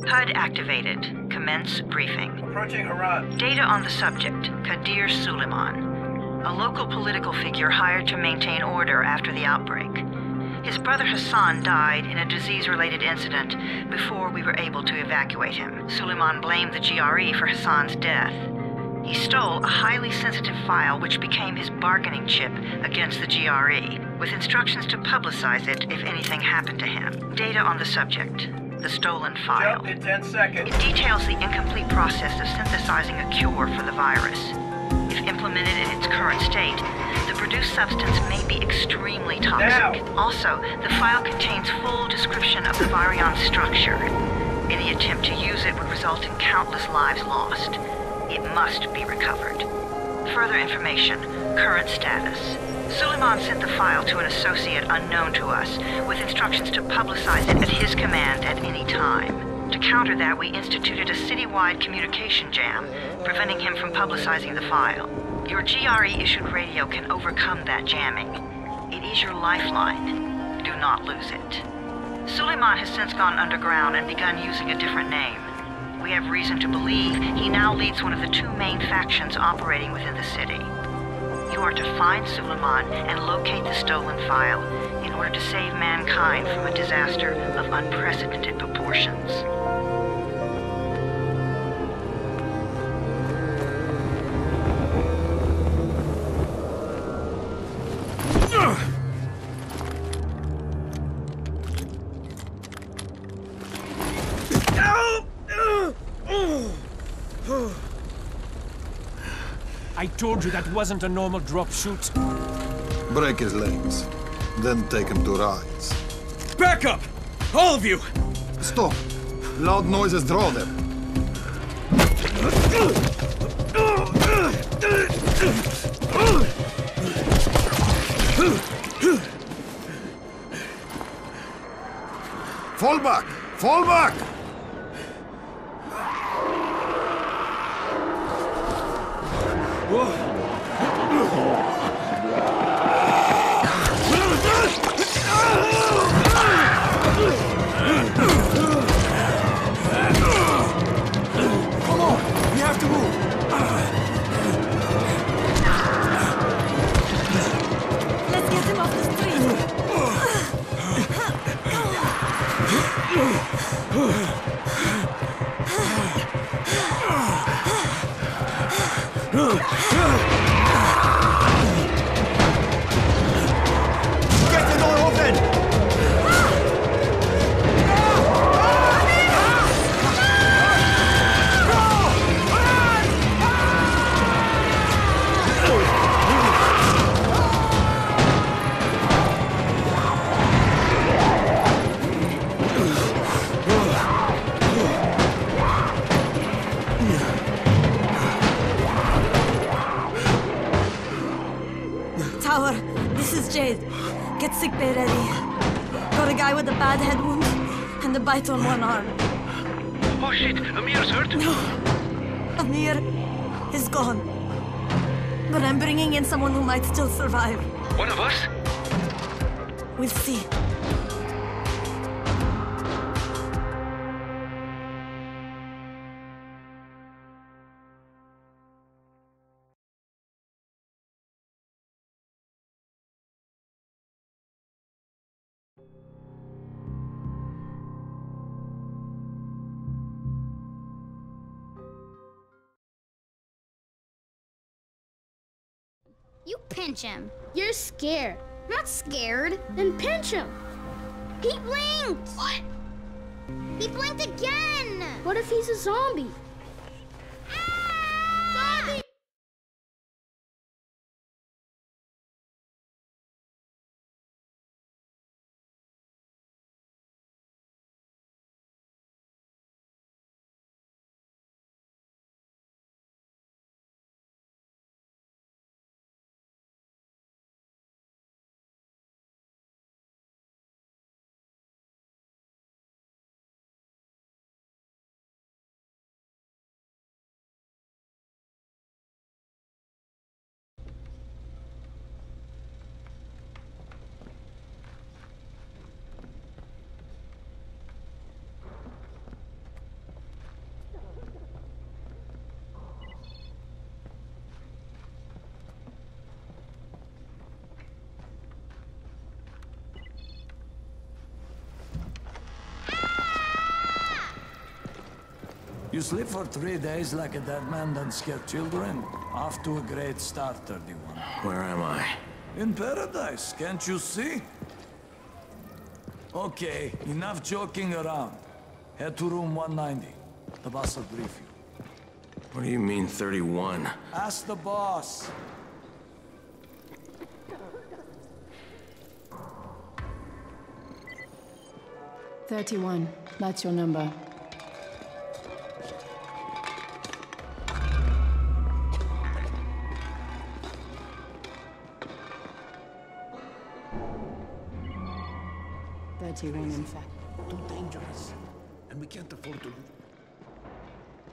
HUD activated. Commence briefing. Approaching Haran. Data on the subject, Kadir Suleiman, a local political figure hired to maintain order after the outbreak. His brother Hassan died in a disease-related incident before we were able to evacuate him. Suleiman blamed the GRE for Hassan's death. He stole a highly sensitive file which became his bargaining chip against the GRE, with instructions to publicize it if anything happened to him. Data on the subject. The stolen file. Jump in 10 seconds. It details the incomplete process of synthesizing a cure for the virus. If implemented in its current state, the produced substance may be extremely toxic. Now. Also, the file contains full description of the virion's structure. Any attempt to use it would result in countless lives lost. It must be recovered. Further information, current status. Suleiman sent the file to an associate unknown to us, with instructions to publicize it at his command at any time. To counter that, we instituted a citywide communication jam, preventing him from publicizing the file. Your GRE-issued radio can overcome that jamming. It is your lifeline. Do not lose it. Suleiman has since gone underground and begun using a different name. We have reason to believe he now leads one of the two main factions operating within the city. You are to find Suleiman and locate the stolen file in order to save mankind from a disaster of unprecedented proportions. I told you that wasn't a normal drop shoot. Break his legs, then take him to rides. Back up! All of you! Stop! Loud noises draw them. Fall back! Fall back! Come on! We have to move! Let's get him off the street! Get the door open! Tower, this is Jade. Get sickbay ready. Got a guy with a bad head wound and a bite on one arm. Oh shit, Amir's hurt? No, Amir is gone. But I'm bringing in someone who might still survive. One of us? We'll see. You pinch him. You're scared. Not scared. Then pinch him. He blinked! What? He blinked again! What if he's a zombie? Zombie! You sleep for 3 days like a dead man, then scare children? Off to a great start, 31. Where am I? In paradise, can't you see? Okay, enough joking around. Head to room 190. The boss will brief you. What do you mean, 31? Ask the boss. "31. That's your number. In fact. Too dangerous. And we can't afford to...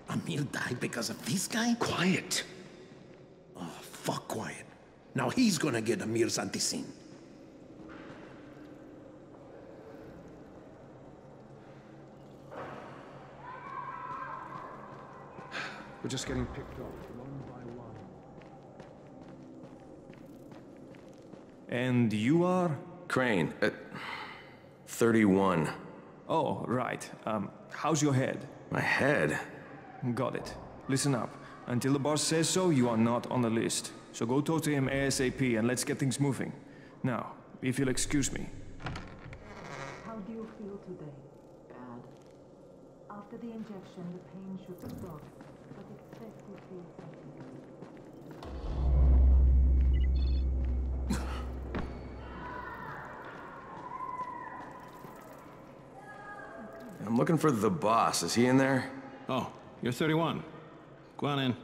Amir died because of this guy? Quiet. Oh, fuck quiet. Now he's gonna get Amir's anti-scene. We're just getting picked off one by one. And you are? Crane, 31. Oh, right. How's your head? My head? Got it. Listen up. Until the boss says so, you are not on the list. So go talk to him ASAP and let's get things moving. Now, if you'll excuse me. How do you feel today? Bad. After the injection, the pain should stop, but expect to feel something. I'm looking for the boss. Is he in there? Oh, you're 31. Go on in.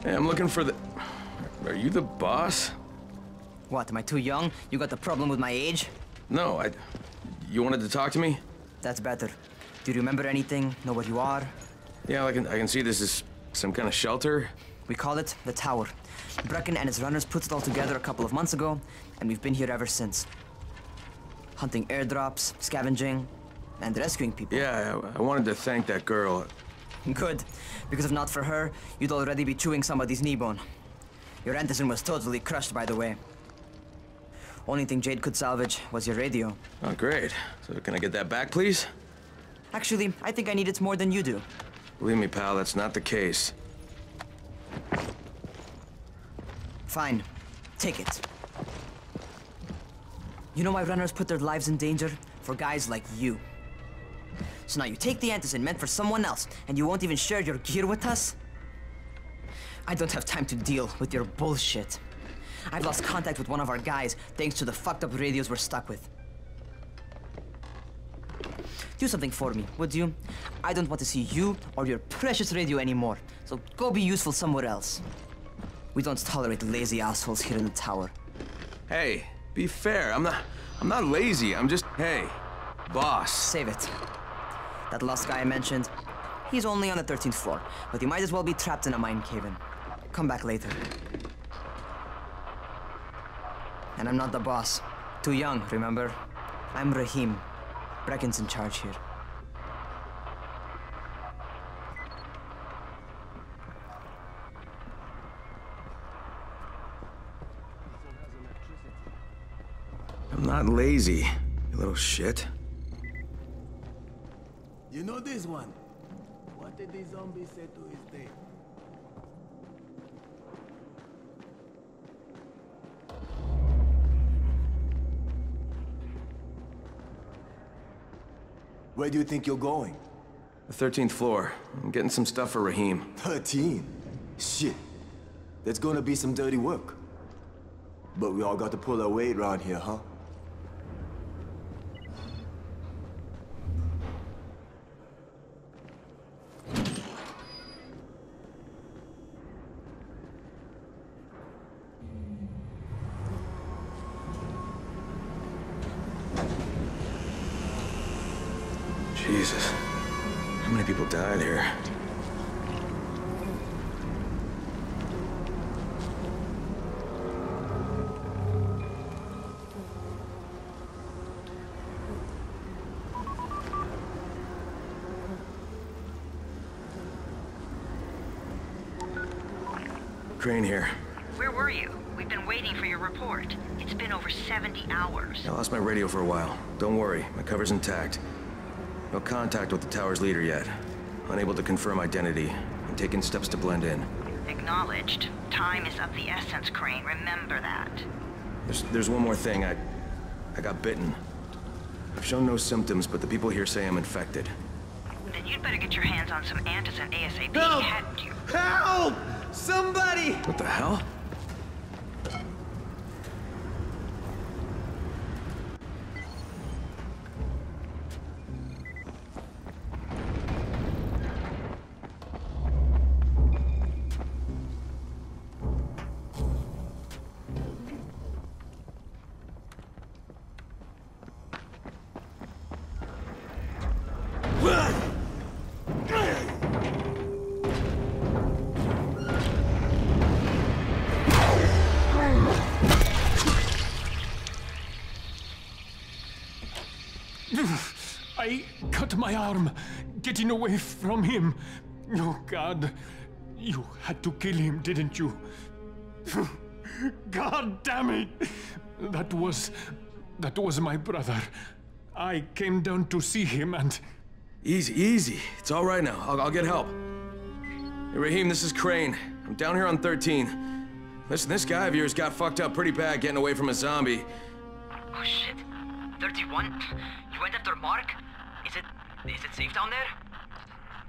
Hey, I'm looking for the... Are you the boss? What, am I too young? You got the problem with my age? No, You wanted to talk to me? That's better. Do you remember anything? Know what you are? Yeah, I can see this is some kind of shelter. We call it the Tower. Brecken and his runners put it all together a couple of months ago, and we've been here ever since. Hunting airdrops, scavenging, and rescuing people. Yeah, I wanted to thank that girl. Good, because if not for her, you'd already be chewing somebody's knee bone. Your antizin was totally crushed, by the way. Only thing Jade could salvage was your radio. Oh, great. So can I get that back, please? Actually, I think I need it more than you do. Believe me, pal, that's not the case. Fine. Take it. You know why runners put their lives in danger? For guys like you. So now you take the antizin meant for someone else, and you won't even share your gear with us? I don't have time to deal with your bullshit. I've lost contact with one of our guys thanks to the fucked up radios we're stuck with. Do something for me, would you? I don't want to see you or your precious radio anymore, so go be useful somewhere else. We don't tolerate lazy assholes here in the tower. Hey, be fair. I'm not lazy. I'm just, hey, boss. Save it. That last guy I mentioned, he's only on the 13th floor, but he might as well be trapped in a mine cave-in. Come back later. And I'm not the boss. Too young, remember? I'm Rahim. Brecken's in charge here. not lazy, you little shit. You know this one? What did the zombie say to his date? Where do you think you're going? The 13th floor. I'm getting some stuff for Raheem. 13? Shit. That's gonna be some dirty work. But we all got to pull our weight around here, huh? Jesus. How many people died here? Crane here. Where were you? We've been waiting for your report. It's been over 70 hours. I lost my radio for a while. Don't worry, my cover's intact. No contact with the tower's leader yet. Unable to confirm identity. I'm taking steps to blend in. Acknowledged. Time is of the essence, Crane. Remember that. There's one more thing. I got bitten. I've shown no symptoms, but the people here say I'm infected. Then you'd better get your hands on some antizin ASAP. Help! Hadn't you? Help! Somebody! What the hell? I cut my arm, getting away from him. Oh, God. You had to kill him, didn't you? God damn it! That was my brother. I came down to see him and... Easy, easy. It's all right now. I'll get help. Hey, Raheem, this is Crane. I'm down here on 13. Listen, this guy of yours got fucked up pretty bad getting away from a zombie. Oh, shit. 31? You went after Mark? Is it safe down there?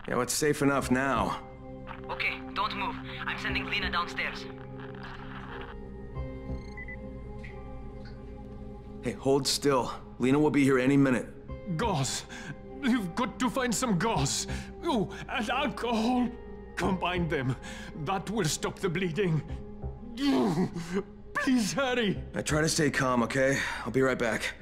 Yeah, well, it's safe enough now. Okay, don't move. I'm sending Lena downstairs. Hey, hold still. Lena will be here any minute. Gauze. You've got to find some gauze. Oh, and alcohol. Combine them. That will stop the bleeding. Please hurry. I try to stay calm, okay? I'll be right back.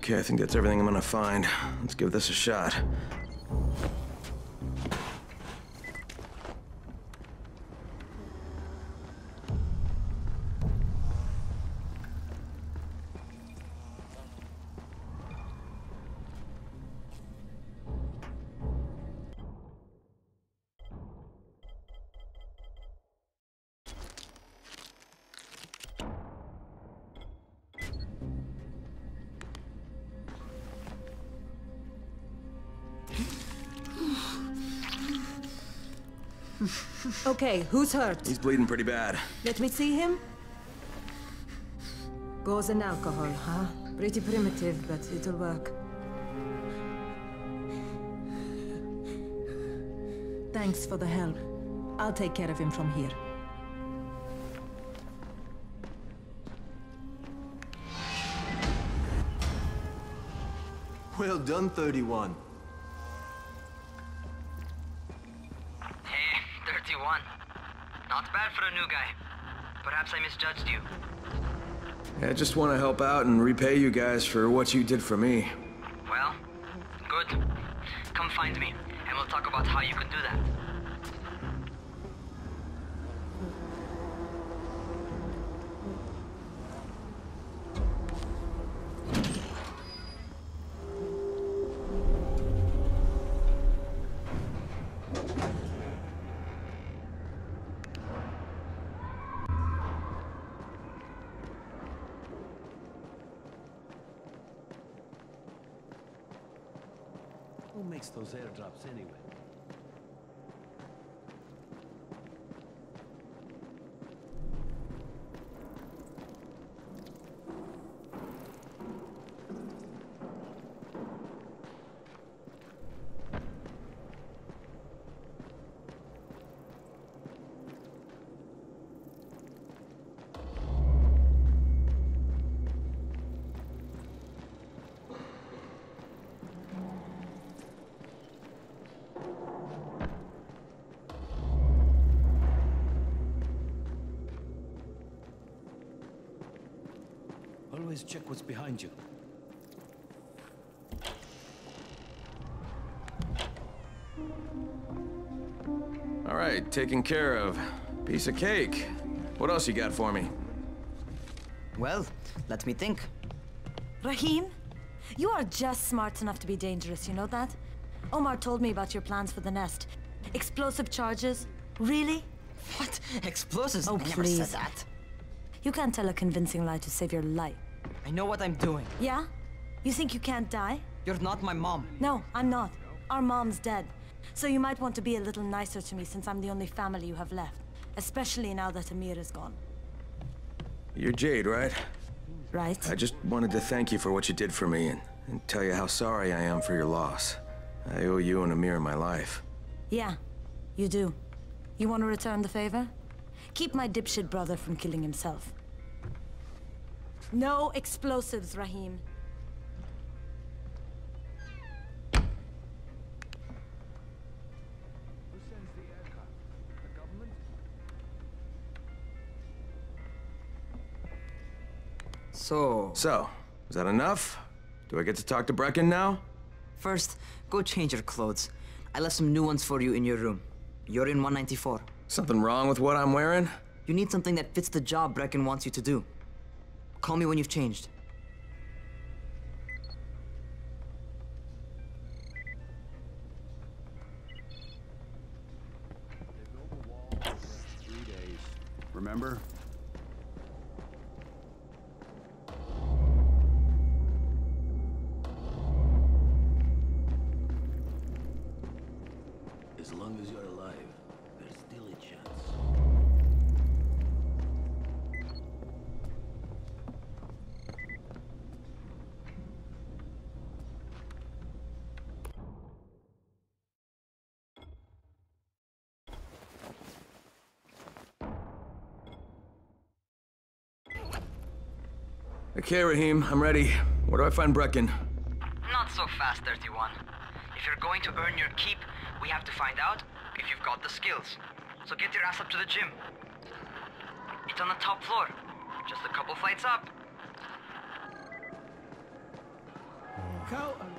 Okay, I think that's everything I'm gonna find. Let's give this a shot. Okay, who's hurt? He's bleeding pretty bad. Let me see him. Gauze and alcohol, huh? Pretty primitive, but it'll work. Thanks for the help. I'll take care of him from here. Well done, 31. Hey, 31. Not bad for a new guy. Perhaps I misjudged you. Yeah, I just want to help out and repay you guys for what you did for me. Well, good. Come find me, and we'll talk about how you can do that. Who makes those airdrops anyway? Always check what's behind you. All right, taken care of. Piece of cake. What else you got for me? Well, let me think. Rahim, you are just smart enough to be dangerous, you know that? Omar told me about your plans for the nest. Explosive charges? Really? What? Explosives? Oh, I never please. said that. You can't tell a convincing lie to save your life. I know what I'm doing. Yeah? You think you can't die? You're not my mom. No, I'm not. Our mom's dead. So you might want to be a little nicer to me since I'm the only family you have left. Especially now that Amir is gone. You're Jade, right? Right. I just wanted to thank you for what you did for me and tell you how sorry I am for your loss. I owe you and Amir my life. Yeah, you do. You want to return the favor? Keep my dipshit brother from killing himself. No explosives, Rahim. So, is that enough? Do I get to talk to Brecken now? first, go change your clothes. I left some new ones for you in your room. You're in 194. Something wrong with what I'm wearing? You need something that fits the job Brecken wants you to do. Call me when you've changed. Remember? As long as you're alive, there's still a chance. Okay, Rahim, I'm ready. Where do I find Brecken? Not so fast, 31. If you're going to earn your keep, we have to find out if you've got the skills. So get your ass up to the gym. It's on the top floor. Just a couple flights up. fuck out and...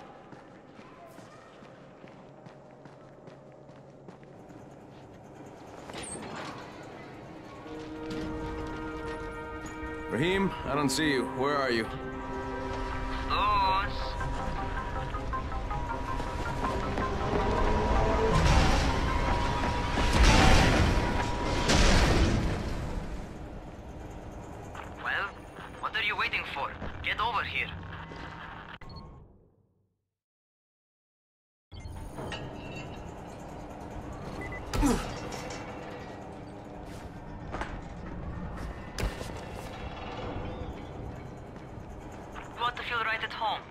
Raheem, I don't see you. Where are you? Those. Well, what are you waiting for? Get over here. You want to feel right at home.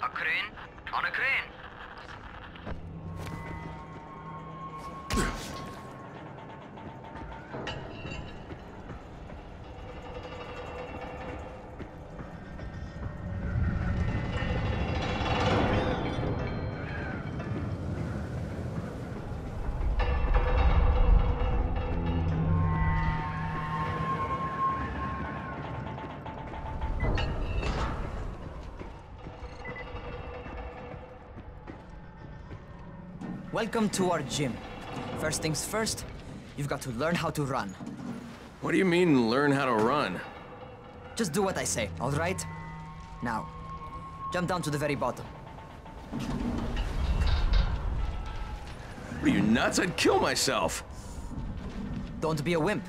A crane on a crane. Welcome to our gym. First things first, you've got to learn how to run. What do you mean, learn how to run? Just do what I say, all right? Now, jump down to the very bottom. Are you nuts? I'd kill myself. Don't be a wimp.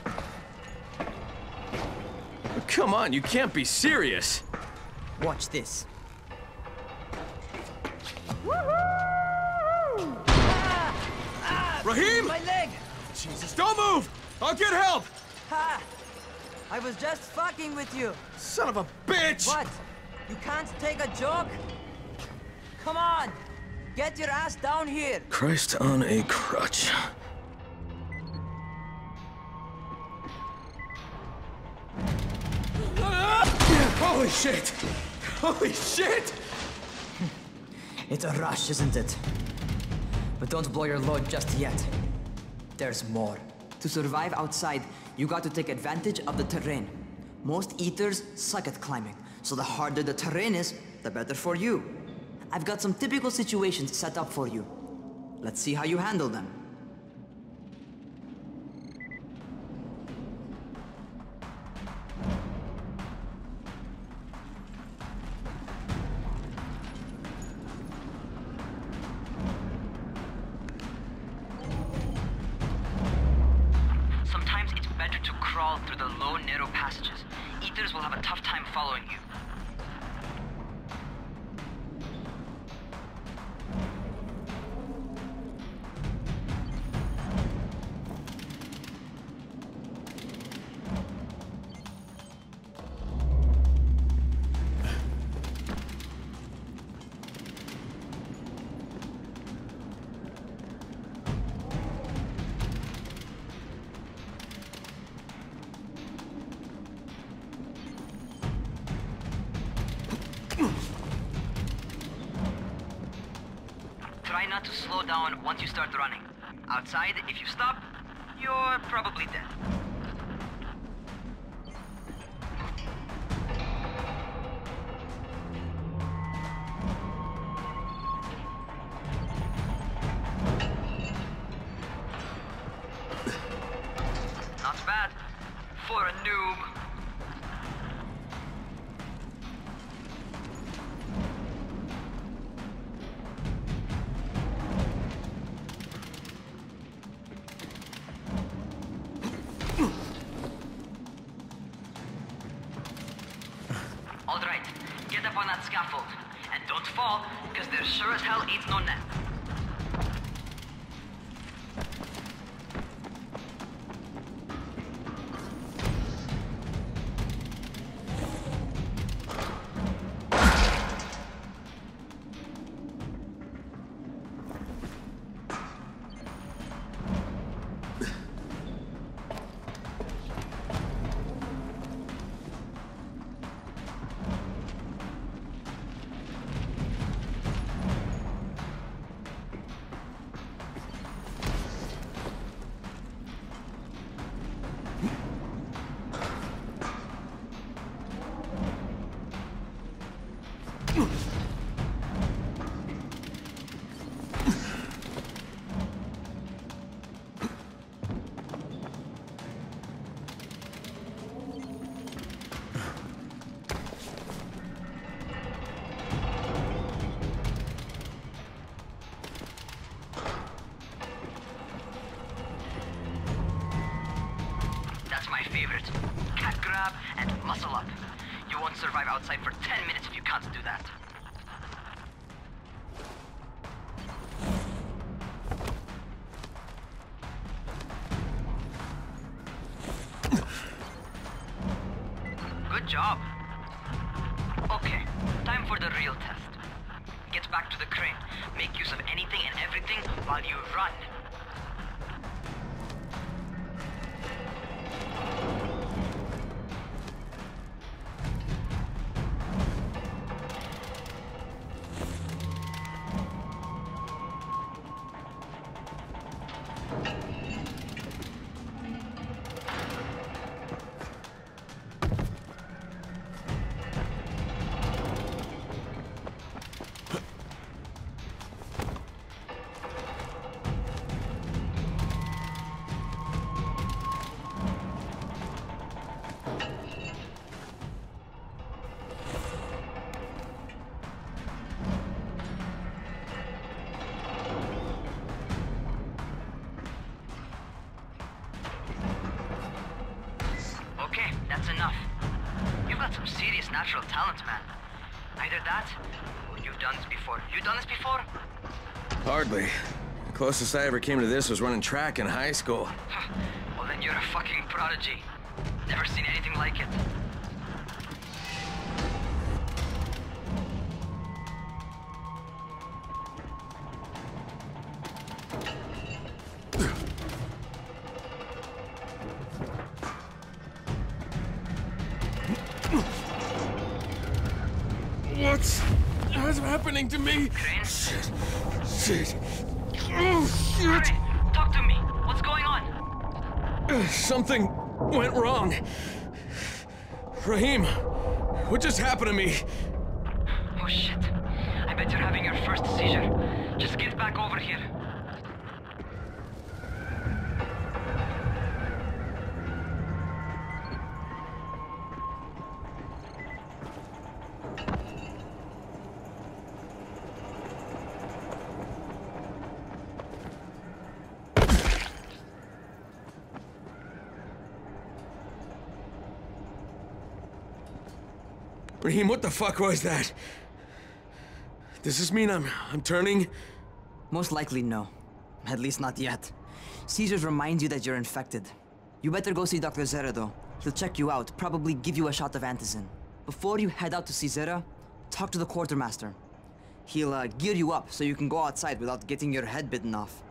Come on, you can't be serious. Watch this. Raheem! My leg! Jesus, don't move! I'll get help! Ha! I was just fucking with you. Son of a bitch! What? You can't take a joke? Come on! Get your ass down here! Christ on a crutch. Holy shit! Holy shit! It's a rush, isn't it? But don't blow your load just yet. There's more. To survive outside, you got to take advantage of the terrain. Most eaters suck at climbing, so the harder the terrain is, the better for you. I've got some typical situations set up for you. Let's see how you handle them. Sometimes it's better to crawl through the low, narrow passages. Eaters will have a tough time following you. Try not to slow down once you start running. Outside, if you stop, you're probably dead. Not bad for a noob. All right, get up on that scaffold. And don't fall, because there sure as hell ain't no net. favorite. Cat grab and muscle up. You won't survive outside for 10 minutes if you can't do that. Good job. Okay, time for the real test. Get back to the crane. Make use of anything and everything while you run. Okay, that's enough. You've got some serious natural talent, man. Either that, or you've done this before. You done this before? Hardly. The closest I ever came to this was running track in high school. Well, then you're a fucking prodigy. Never seen anything like it. What's happening to me? Crane? Shit. Oh, shit. Crane, talk to me. What's going on? Something went wrong. Rahim, what just happened to me? Oh shit. I bet you're having your first seizure. Just get back over here. Rahim, what the fuck was that? Does this mean I'm turning? Most likely no. At least not yet. Seizures remind you that you're infected. You better go see Dr. Zera though. He'll check you out, probably give you a shot of antizin. Before you head out to see Zera, talk to the quartermaster. He'll gear you up so you can go outside without getting your head bitten off.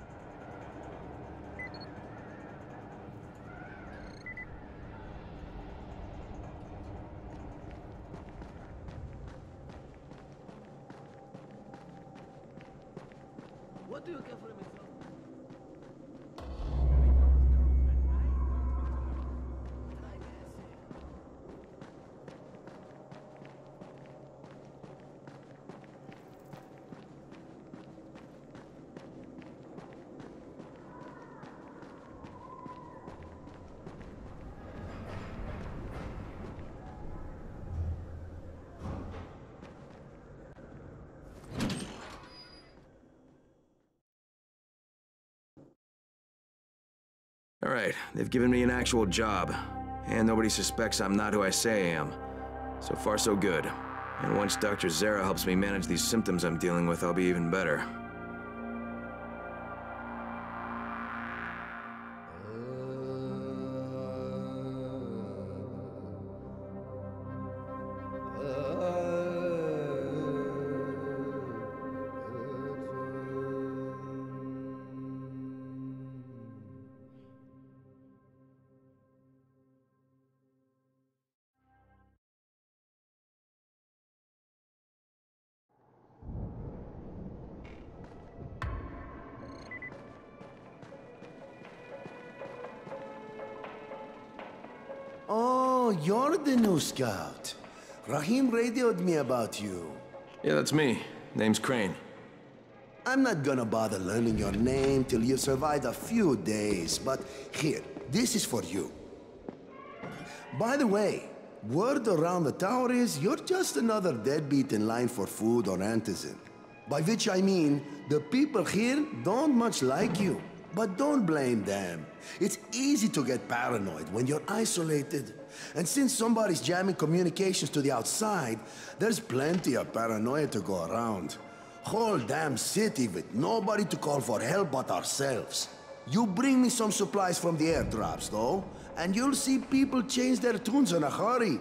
What do you care for him? All right, they've given me an actual job. And nobody suspects I'm not who I say I am. So far, so good. And once Dr. Zera helps me manage these symptoms I'm dealing with, I'll be even better. Oh, you're the new scout. Rahim radioed me about you. Yeah, that's me. Name's Crane. I'm not gonna bother learning your name till you survived a few days, but here, this is for you. By the way, word around the tower is you're just another deadbeat in line for food or antizin. By which I mean, the people here don't much like you. But don't blame them. It's easy to get paranoid when you're isolated. And since somebody's jamming communications to the outside, there's plenty of paranoia to go around. Whole damn city with nobody to call for help but ourselves. You bring me some supplies from the airdrops, though, and you'll see people change their tunes in a hurry.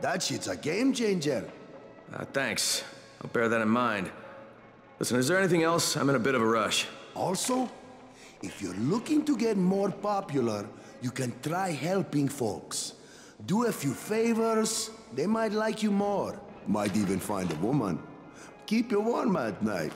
That shit's a game changer. Thanks. I'll bear that in mind. Listen, is there anything else? I'm in a bit of a rush. Also, if you're looking to get more popular, you can try helping folks. Do a few favors, they might like you more. Might even find a woman. Keep you warm at night.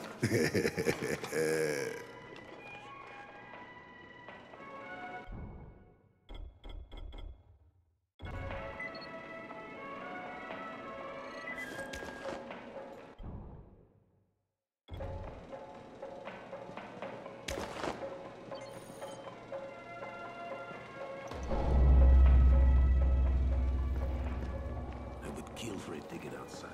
Kill for a ticket outside.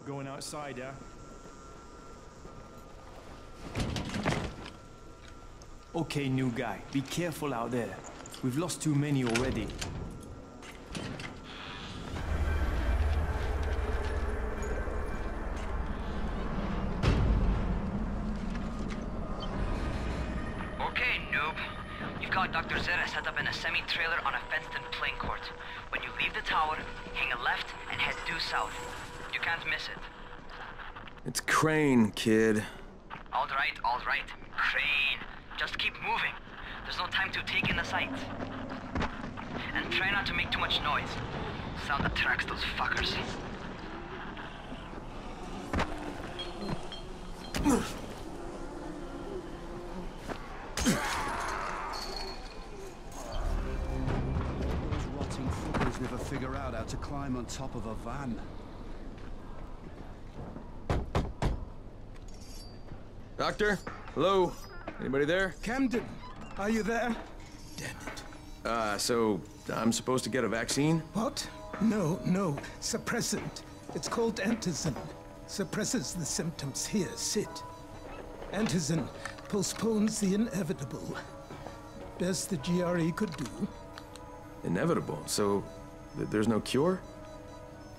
Going outside, yeah? Okay, new guy. Be careful out there. We've lost too many already. Okay, noob. You've got Dr. Zera set up in a semi-trailer on a fenced-in playing court. When you leave the tower, hang a left and head due south. You can't miss it. It's Crane, kid. All right. Crane. Just keep moving. There's no time to take in the sights. And try not to make too much noise. Sound attracts those fuckers. Never figure out how to climb on top of a van. Doctor? Hello? Anybody there? Camden, are you there? Damn it. So I'm supposed to get a vaccine? What? No. Suppressant. It's called antizin. Suppresses the symptoms. Here, sit. Antizin postpones the inevitable. Best the GRE could do. Inevitable? So there's no cure?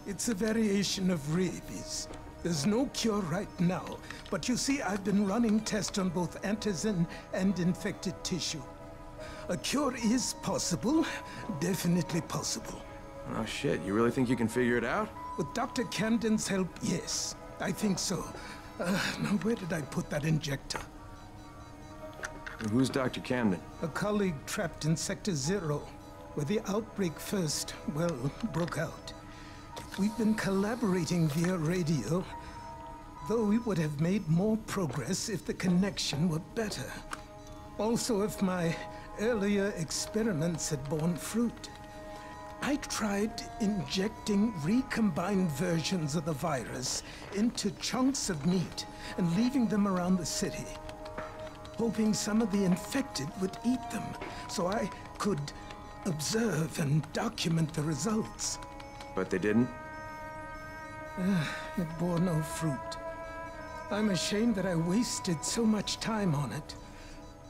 It's a variation of rabies. There's no cure right now, but you see, I've been running tests on both antizin and infected tissue. A cure is possible, definitely possible. Oh shit, you really think you can figure it out? With Dr. Camden's help, yes. I think so. Now where did I put that injector? Who's Dr. Camden? A colleague trapped in Sector 0. Where the outbreak first, well, broke out. We've been collaborating via radio, though we would have made more progress if the connection were better. Also, if my earlier experiments had borne fruit. I tried injecting recombined versions of the virus into chunks of meat and leaving them around the city, hoping some of the infected would eat them, so I could observe and document the results. But they didn't? It bore no fruit. I'm ashamed that I wasted so much time on it.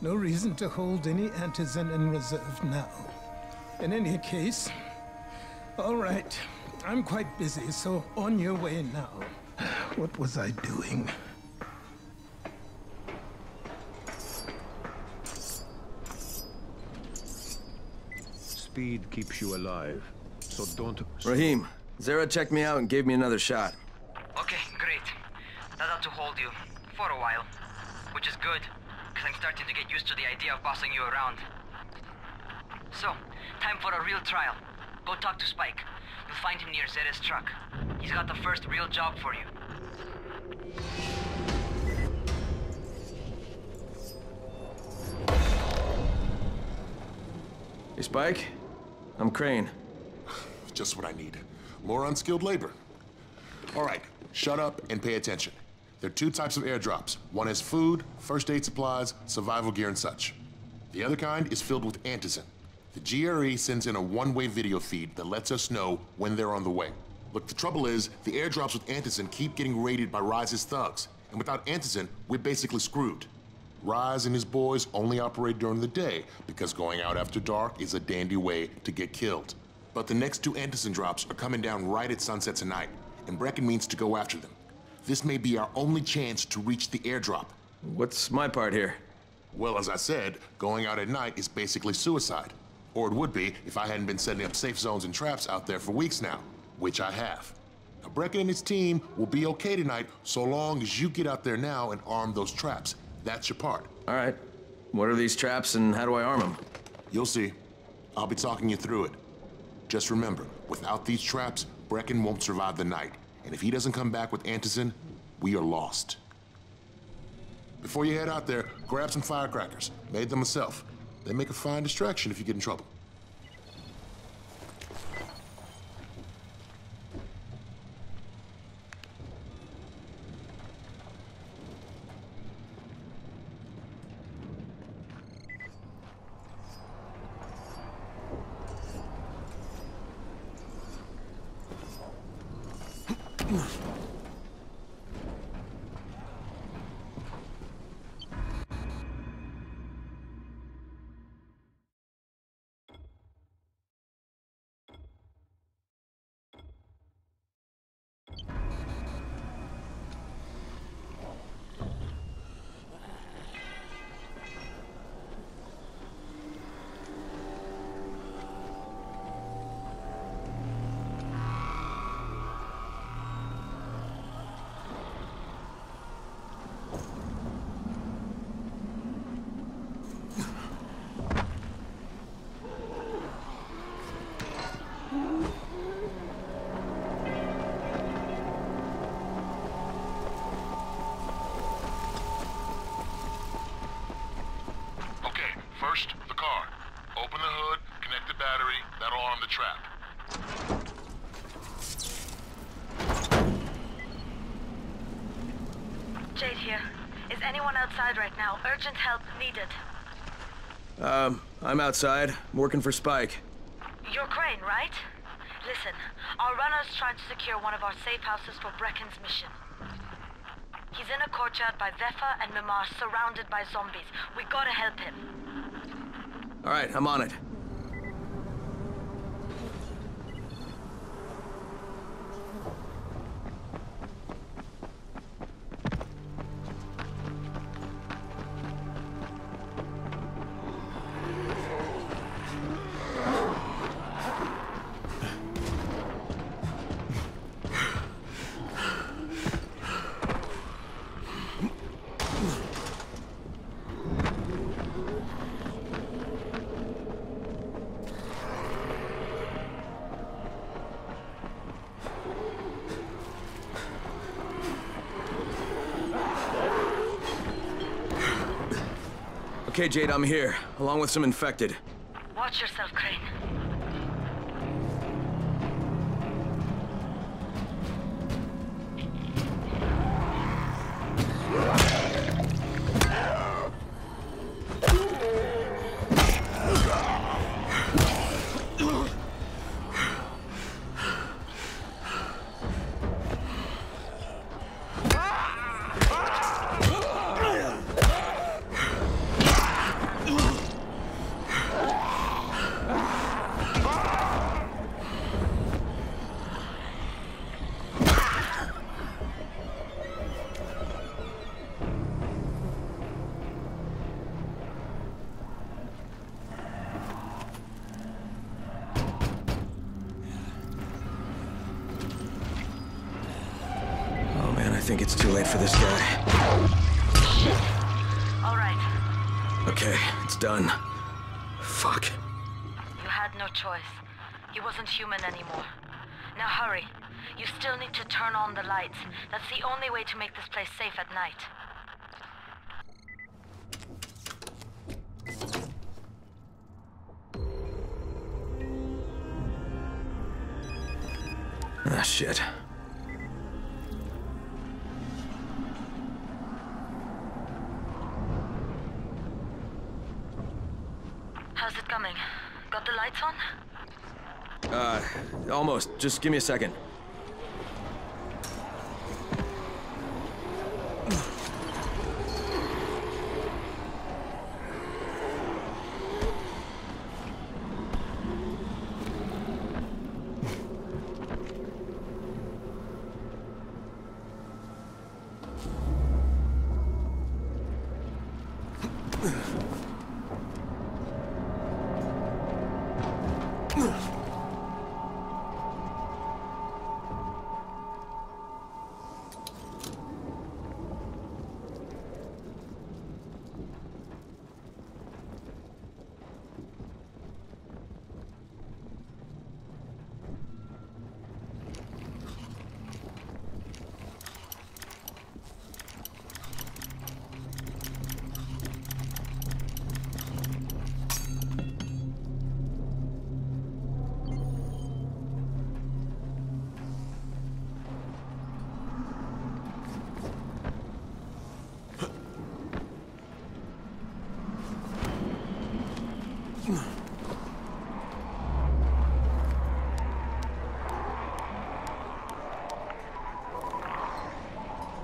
No reason to hold any antizin in reserve now. In any case, all right. I'm quite busy, so on your way now. What was I doing? Speed keeps you alive, so don't... Rahim, Zera checked me out and gave me another shot. Okay, great. That ought to hold you. For a while. Which is good, because I'm starting to get used to the idea of bossing you around. So, time for a real trial. Go talk to Spike. You'll find him near Zera's truck. He's got the first real job for you. Hey, Spike. I'm Crane. Just what I need. More unskilled labor. All right, shut up and pay attention. There are two types of airdrops. One is food, first aid supplies, survival gear and such. The other kind is filled with antizin. The GRE sends in a one-way video feed that lets us know when they're on the way. Look, the trouble is, the airdrops with Antizin keep getting raided by Rise's thugs. And without Antizin, we're basically screwed. Rise and his boys only operate during the day, because going out after dark is a dandy way to get killed. But the next 2 Antizin drops are coming down right at sunset tonight, and Brecken means to go after them. This may be our only chance to reach the airdrop. What's my part here? Well, as I said, going out at night is basically suicide. Or it would be if I hadn't been setting up safe zones and traps out there for weeks now, which I have. Now, Brecken and his team will be okay tonight so long as you get out there now and arm those traps. That's your part. All right. What are these traps and how do I arm them? You'll see. I'll be talking you through it. Just remember, without these traps, Brecken won't survive the night. And if he doesn't come back with Antizin, we are lost. Before you head out there, grab some firecrackers. Made them myself. They make a fine distraction if you get in trouble. First, the car. Open the hood, connect the battery, that'll arm the trap. Jade here. Is anyone outside right now? Urgent help needed. I'm outside, working for Spike. You're Crane, right? Listen, our runner's trying to secure one of our safe houses for Brecken's mission. He's in a courtyard by Vefa and Mimar, surrounded by zombies. We gotta help him. All right, I'm on it. Okay, Jade, I'm here, along with some infected. Watch yourself, Crane. I think it's too late for this guy. All right. Okay, it's done. Fuck. You had no choice. He wasn't human anymore. Now hurry. You still need to turn on the lights. That's the only way to make this place safe at night. Ah, shit. How's it coming? Got the lights on? Almost. Just give me a second.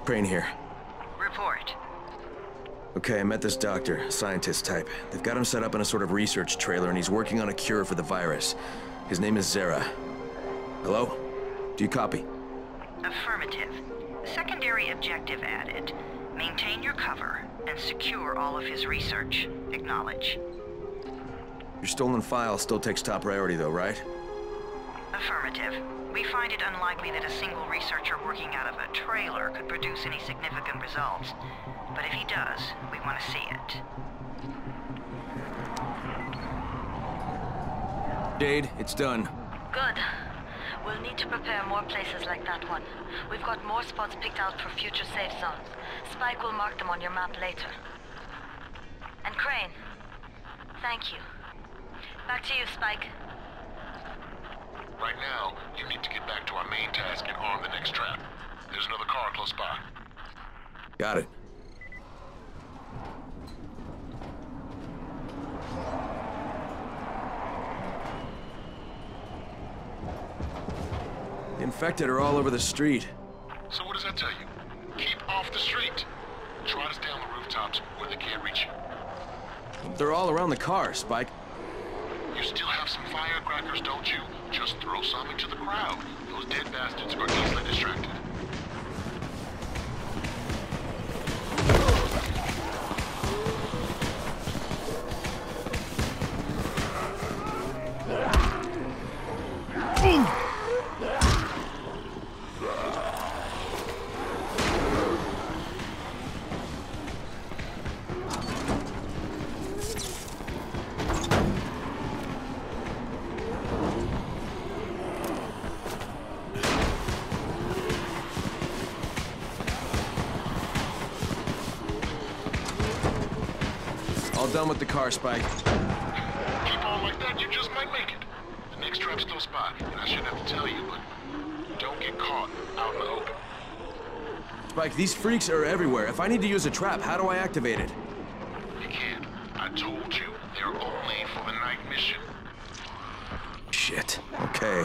Crane here. Report. Okay, I met this doctor, scientist type. They've got him set up in a sort of research trailer, and he's working on a cure for the virus. His name is Zera. Hello? Do you copy? Affirmative. Secondary objective added. Maintain your cover and secure all of his research. Acknowledge. Your stolen file still takes top priority though, right? Affirmative. We find it unlikely that a single researcher working out of a trailer could produce any significant results. But if he does, we want to see it. Jade, it's done. Good. We'll need to prepare more places like that one. We've got more spots picked out for future safe zones. Spike will mark them on your map later. And Crane, thank you. Back to you, Spike. Right now, you need to get back to our main task and arm the next trap. There's another car close by. Got it. The infected are all over the street. So what does that tell you? Keep off the street. Try to stay on the rooftops where they can't reach you. They're all around the car, Spike. You still have some firecrackers, don't you? Just throw some into the crowd. Those dead bastards are easily distracted. All done with the car, Spike. Keep on like that, you just might make it. The next trap's close by, and I shouldn't have to tell you, but don't get caught out in the open. Spike, these freaks are everywhere. If I need to use a trap, how do I activate it? You can't. I told you, they're only for the night mission. Shit. Okay.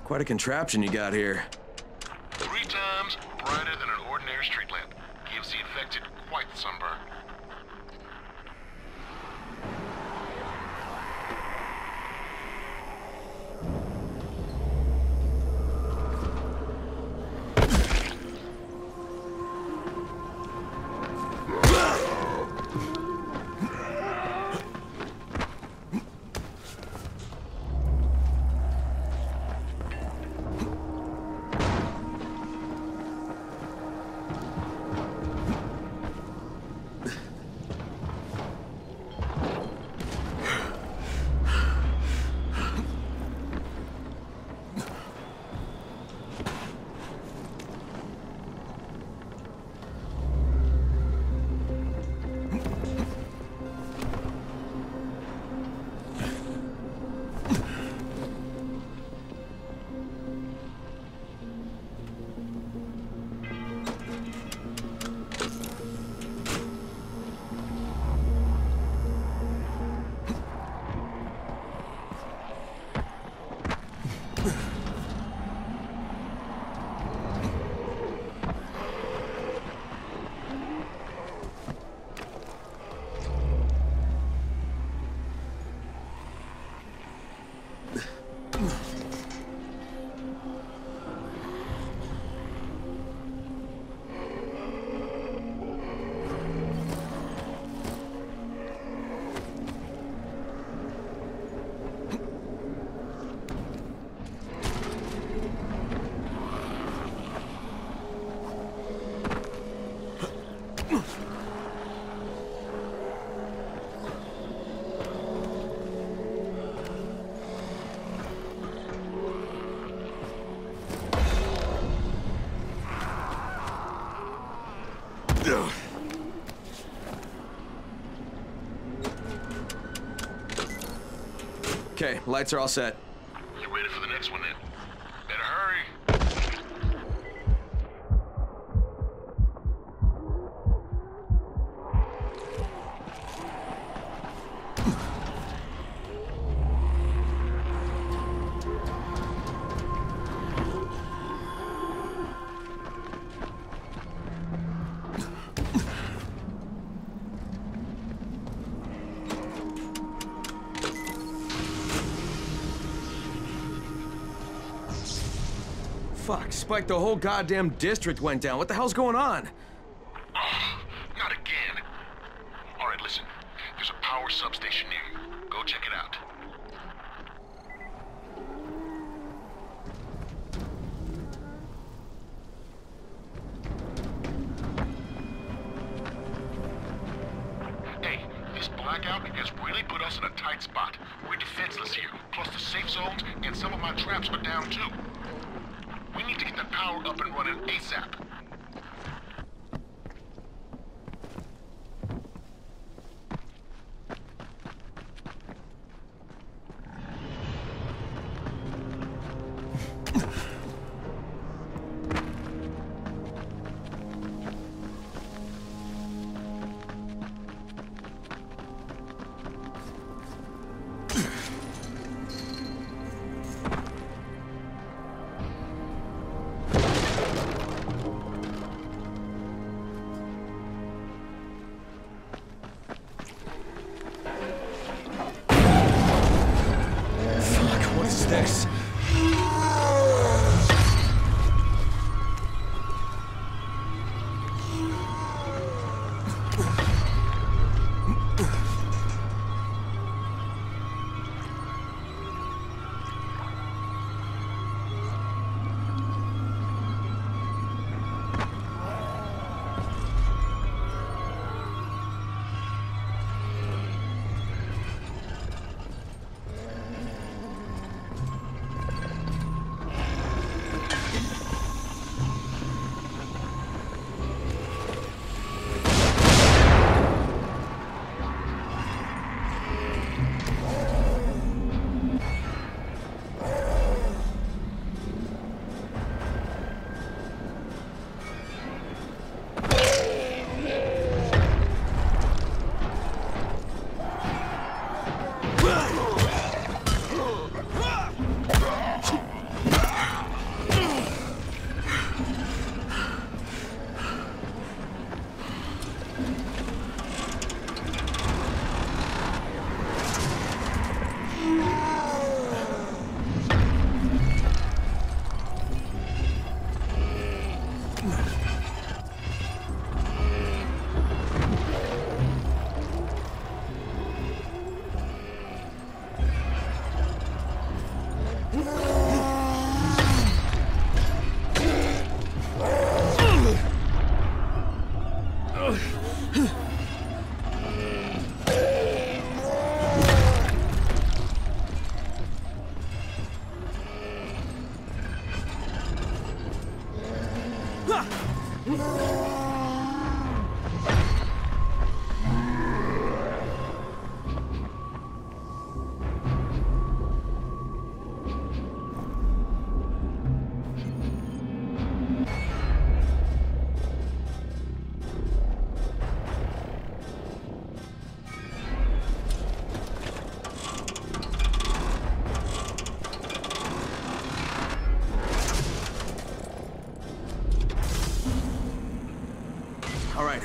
Quite a contraption you got here. 3 times brighter than an ordinary street lamp. Gives the infected quite the sunburn. Okay, lights are all set. You ready for the next one then? Better hurry. Fuck, Spike, the whole goddamn district went down. What the hell's going on? Oh, not again. All right, listen. There's a power substation near you. Go check it out. Hey, this blackout has really put us in a tight spot. We're defenseless here. Plus the safe zones and some of my traps are down too. We need to get that power up and running ASAP. This.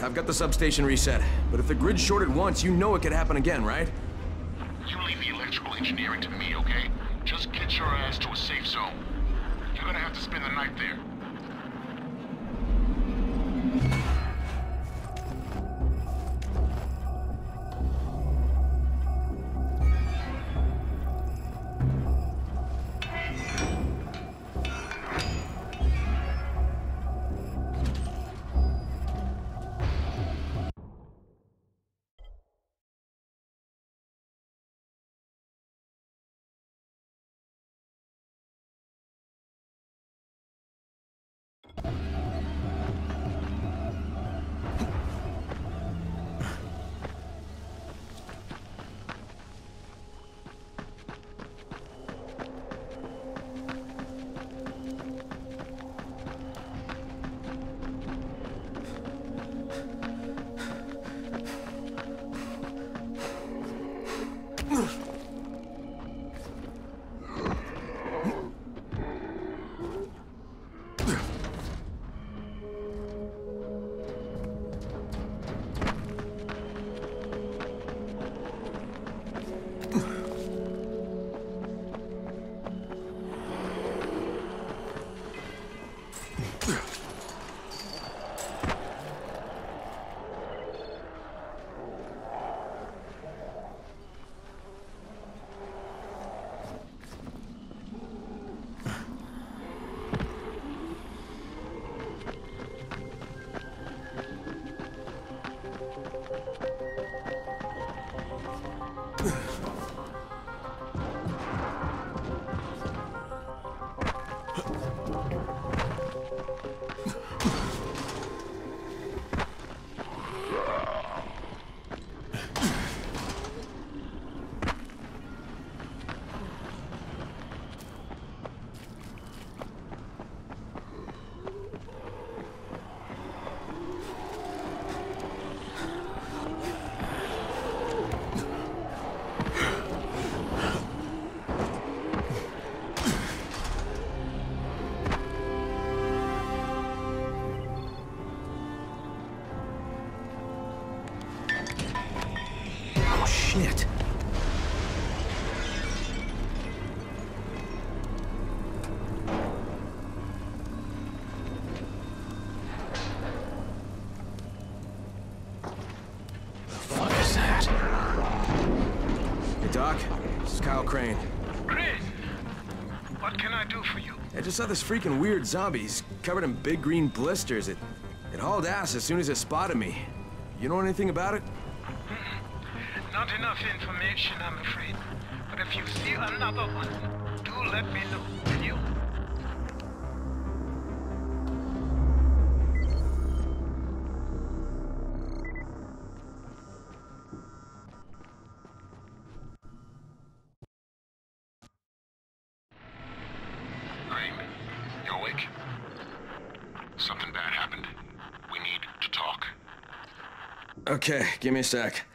I've got the substation reset. But if the grid's shorted once, you know it could happen again, right? You leave the electrical engineering to me, okay? Just get your ass to a safe zone. You're gonna have to spend the night there. Crane, what can I do for you? I just saw this freaking weird zombie. He's covered in big green blisters. It hauled ass as soon as it spotted me. You know anything about it? Not enough information, I'm afraid. But if you see another one, do let me know, will you? You awake? Something bad happened. We need to talk. Okay, give me a sec.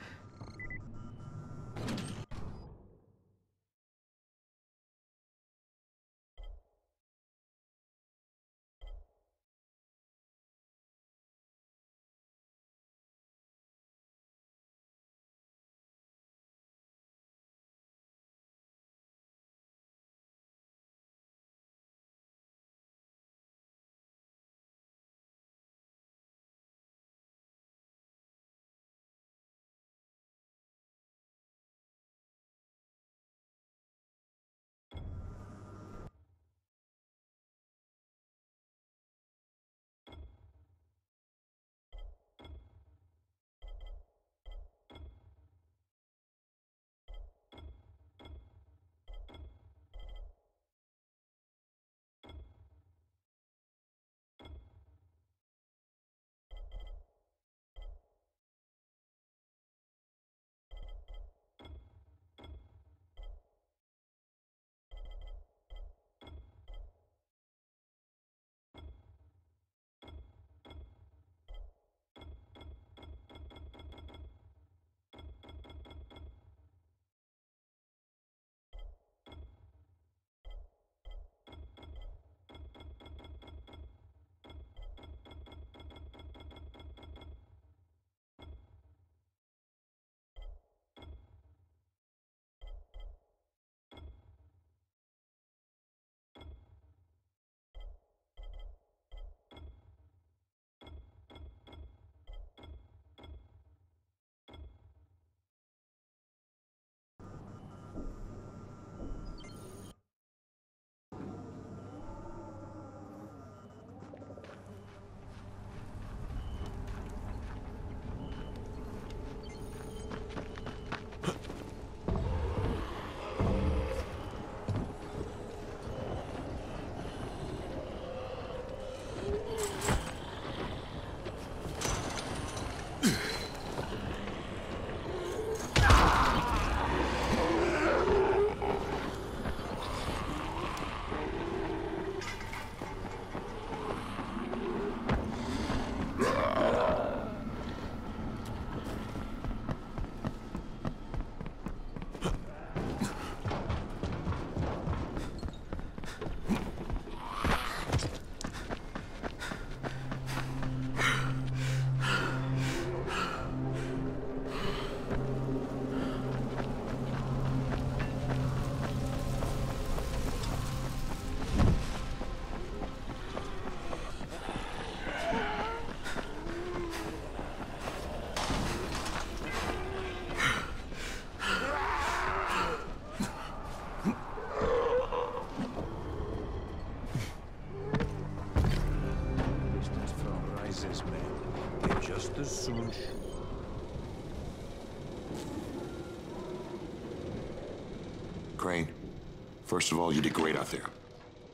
Crane, first of all, you did great out there.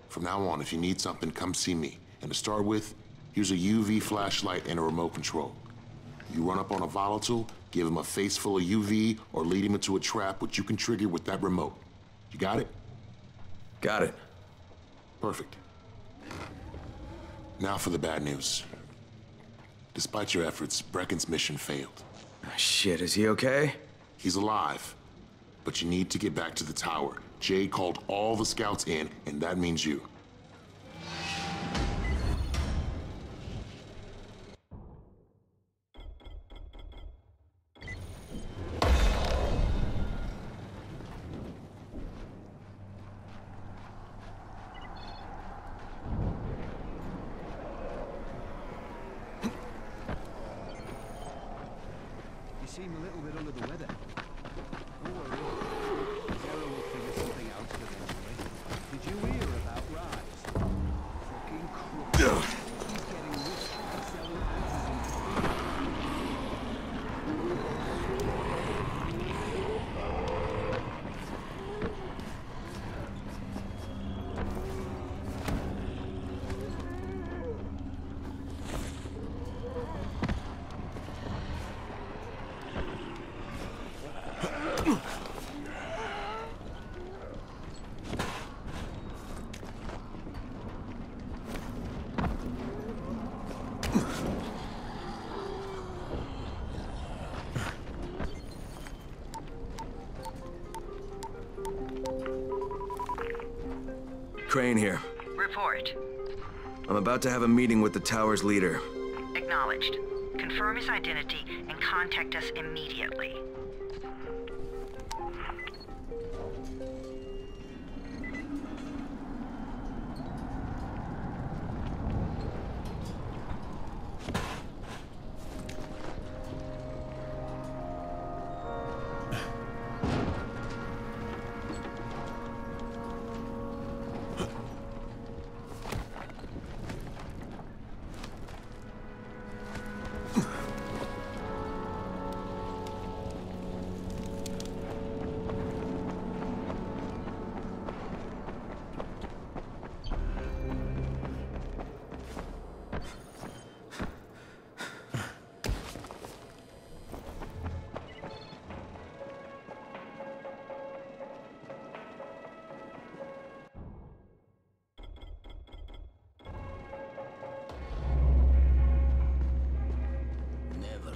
From now on, if you need something, come see me. And to start with, here's a UV flashlight and a remote control. You run up on a volatile, give him a face full of UV, or lead him into a trap which you can trigger with that remote. You got it? Got it. Perfect. Now for the bad news. Despite your efforts, Brecken's mission failed. Shit, is he okay? He's alive. But you need to get back to the tower. Jay called all the scouts in, and that means you. You seem a little bit under the weather. Don't worry. Zero will figure something out within Crane here. Report. I'm about to have a meeting with the tower's leader. Acknowledged. Confirm his identity and contact us immediately.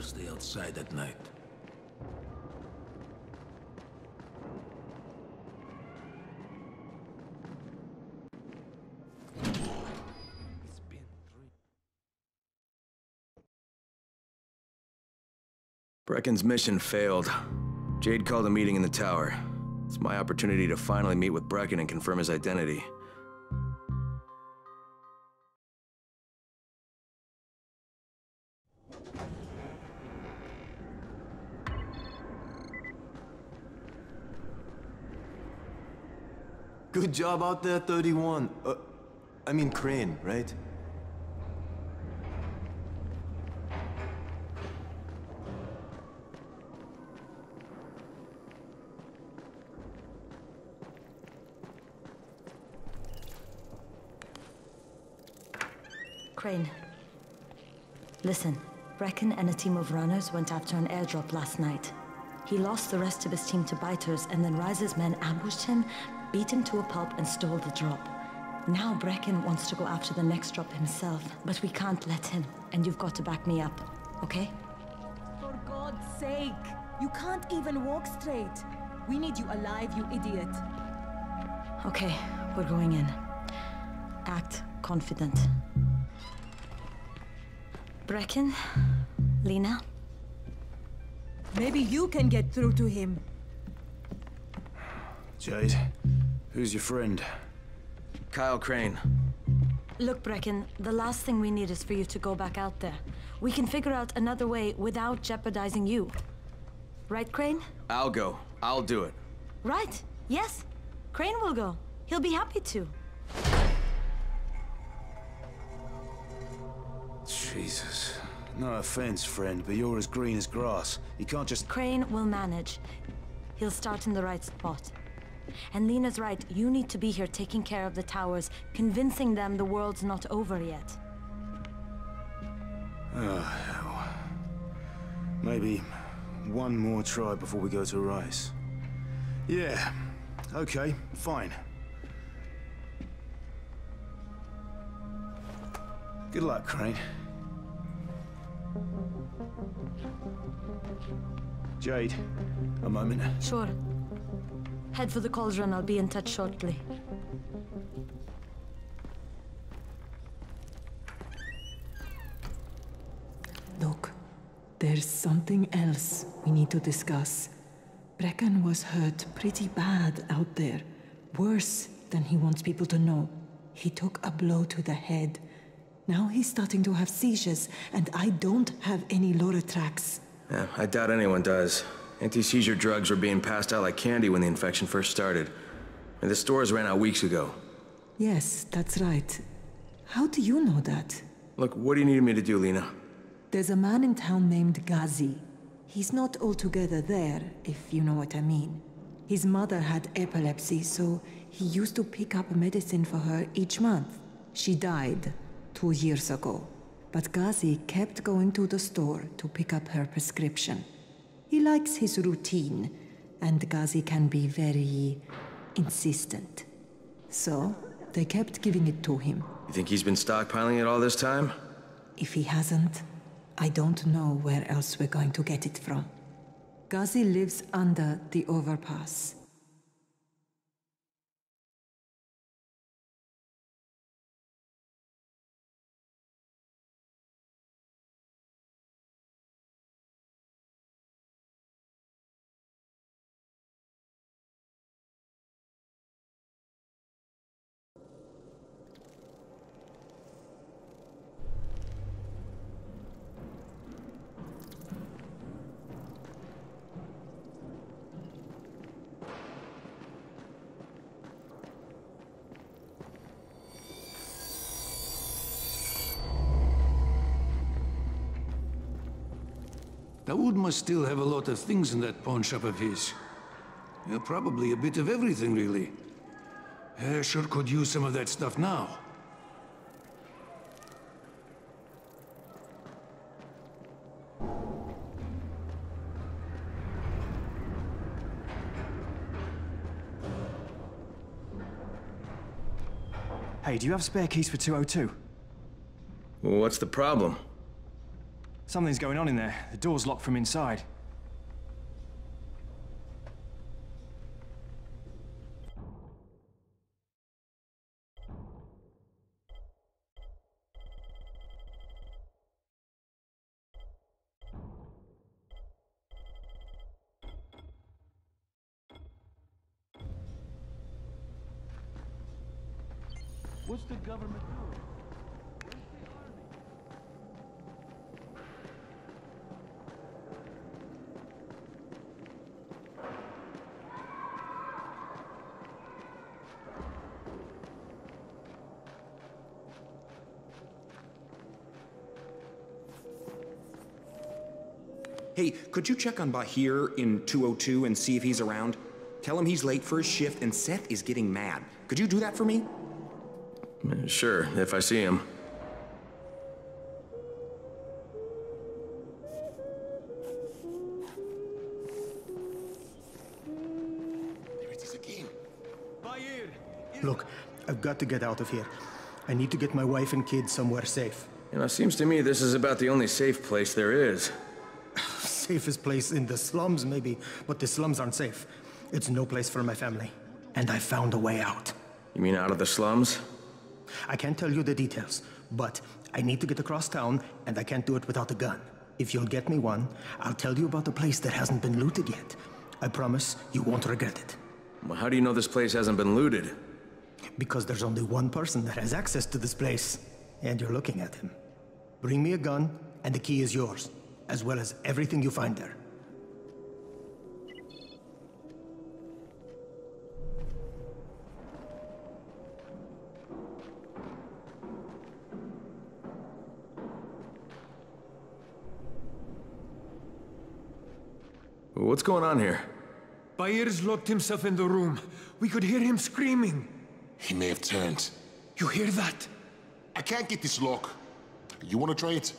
Stay outside at night. Brecken's mission failed. Jade called a meeting in the tower. It's my opportunity to finally meet with Brecken and confirm his identity. Good job out there, 31. I mean Crane, right? Crane. Listen, Brecken and a team of runners went after an airdrop last night. He lost the rest of his team to biters, and then Rise's men ambushed him, beat him to a pulp, and stole the drop. Now Brecken wants to go after the next drop himself, but we can't let him, and you've got to back me up, okay? For God's sake! You can't even walk straight. We need you alive, you idiot. Okay, we're going in. Act confident. Brecken, Lena. Maybe you can get through to him. Jade, who's your friend? Kyle Crane. Look, Brecken, the last thing we need is for you to go back out there. We can figure out another way without jeopardizing you. Right, Crane? I'll go. I'll do it. Right. Yes. Crane will go. He'll be happy to. Jesus. No offense, friend, but you're as green as grass. You can't just... Crane will manage. He'll start in the right spot. And Lena's right, you need to be here taking care of the towers, convincing them the world's not over yet. Oh, hell. Maybe one more try before we go to Rice. Yeah, okay, fine. Good luck, Crane. Jade, a moment. Sure. Head for the cauldron. I'll be in touch shortly. Look, there's something else we need to discuss. Brecken was hurt pretty bad out there. Worse than he wants people to know. He took a blow to the head. Now he's starting to have seizures, and I don't have any Loratrax. Yeah, I doubt anyone does. Anti-seizure drugs were being passed out like candy when the infection first started. And the stores ran out weeks ago. Yes, that's right. How do you know that? Look, what do you need me to do, Lena? There's a man in town named Ghazi. He's not altogether there, if you know what I mean. His mother had epilepsy, so he used to pick up medicine for her each month. She died 2 years ago, but Ghazi kept going to the store to pick up her prescription. He likes his routine, and Ghazi can be very insistent. So, they kept giving it to him. You think he's been stockpiling it all this time? If he hasn't, I don't know where else we're going to get it from. Ghazi lives under the overpass. Daoud must still have a lot of things in that pawn shop of his. Yeah, probably a bit of everything, really. Sure could use some of that stuff now. Hey, do you have spare keys for 202? Well, what's the problem? Something's going on in there. The door's locked from inside. What's the government doing? Hey, could you check on Bahir in 202 and see if he's around? Tell him he's late for his shift and Seth is getting mad. Could you do that for me? Sure, if I see him. There it is again. Look, I've got to get out of here. I need to get my wife and kids somewhere safe. You know, it seems to me this is about the only safe place there is. Safest place in the slums, maybe, but the slums aren't safe. It's no place for my family. And I found a way out. You mean out of the slums? I can't tell you the details, but I need to get across town, and I can't do it without a gun. If you'll get me one, I'll tell you about a place that hasn't been looted yet. I promise you won't regret it. Well, how do you know this place hasn't been looted? Because there's only one person that has access to this place, and you're looking at him. Bring me a gun, and the key is yours, as well as everything you find there. What's going on here? Bahir's locked himself in the room. We could hear him screaming. He may have turned. You hear that? I can't get this lock. You want to try it?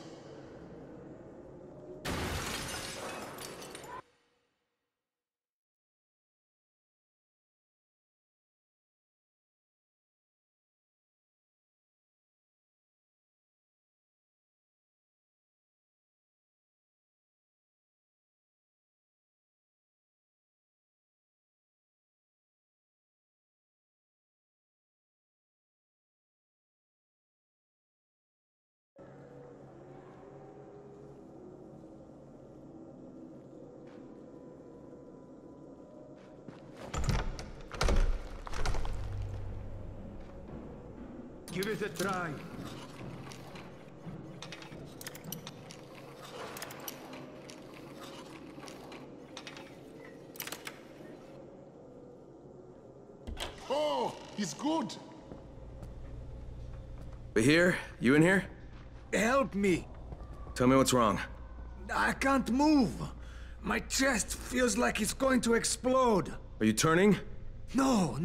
Give it a try. Oh, he's good. Bahir, you in here? Help me. Tell me what's wrong. I can't move. My chest feels like it's going to explode. Are you turning? No.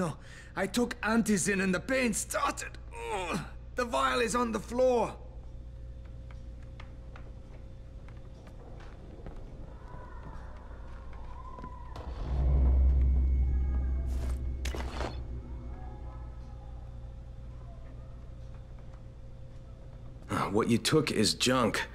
I took antizin and the pain started. Ugh. The vial is on the floor. What you took is junk.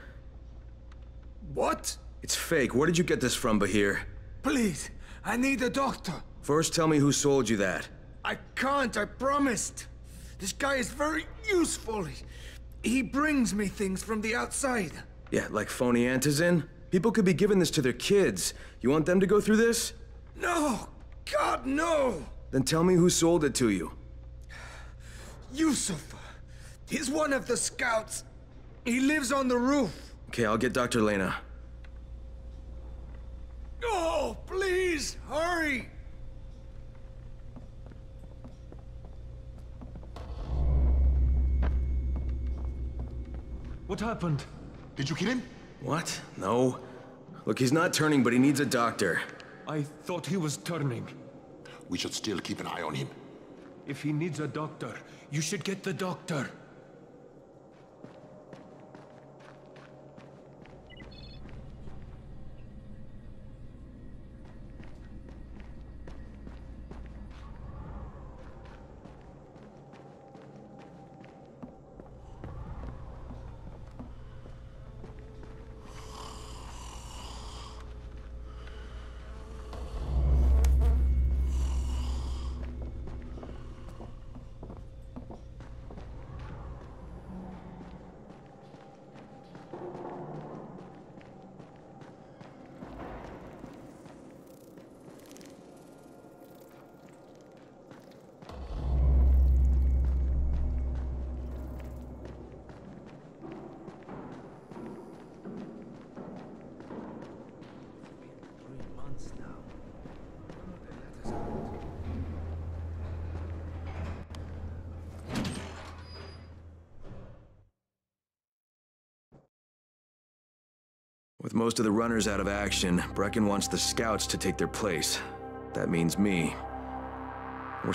What? It's fake. Where did you get this from, Bahir? Please, I need a doctor. First, tell me who sold you that. I can't, I promised. This guy is very useful. He brings me things from the outside. Yeah, like phony antizin? People could be giving this to their kids. You want them to go through this? No! God, no! Then tell me who sold it to you. Yusuf. He's one of the scouts. He lives on the roof. Okay, I'll get Dr. Lena. Oh, please, hurry! What happened? Did you kill him? What? No. Look, he's not turning, but he needs a doctor. I thought he was turning. We should still keep an eye on him. If he needs a doctor, you should get the doctor. With most of the runners out of action, Brecken wants the scouts to take their place. That means me. We're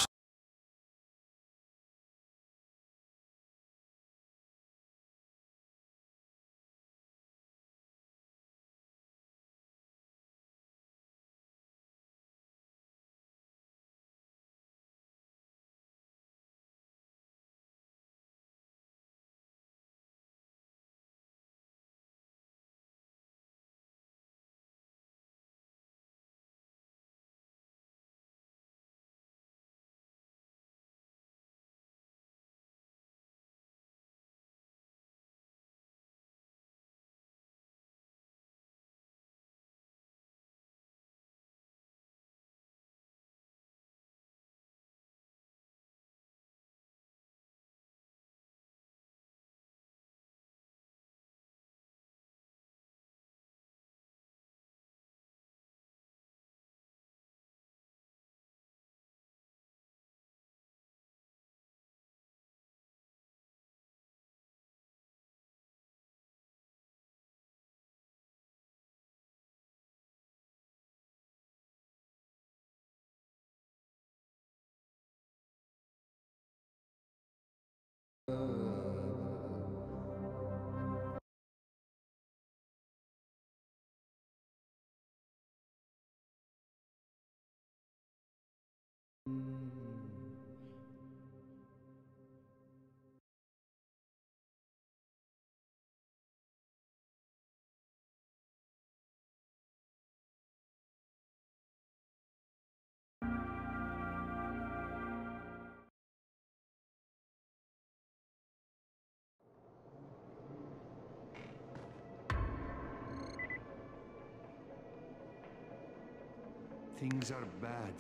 Things are bad.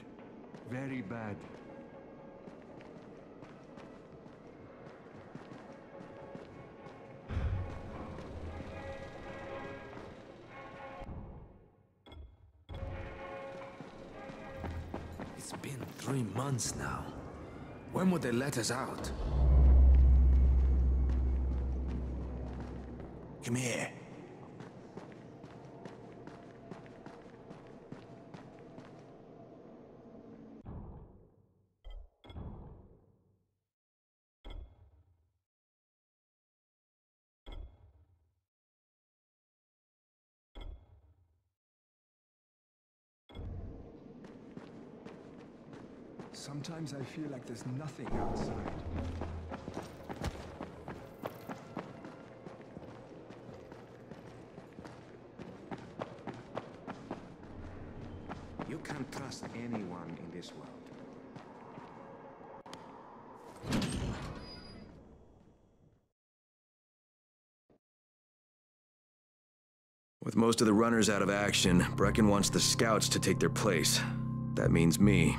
Very bad. It's been 3 months now. When will they let us out? Come here. Sometimes I feel like there's nothing outside. You can't trust anyone in this world. With most of the runners out of action, Brecken wants the scouts to take their place. That means me.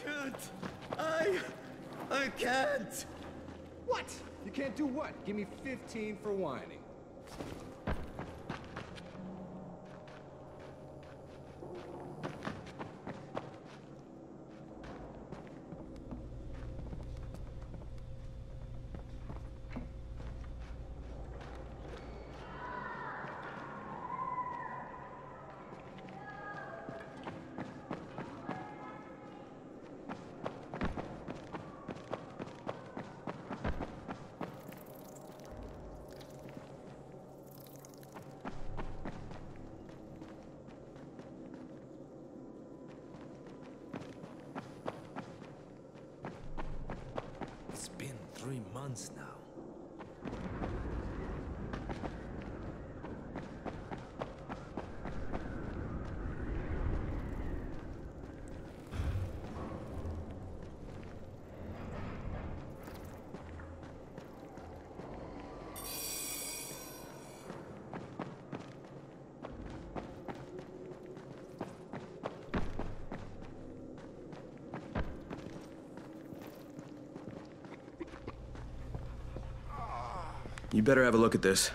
can't. I can't. What? You can't do what? Give me 15 for whining. It's been 3 months now. You better have a look at this.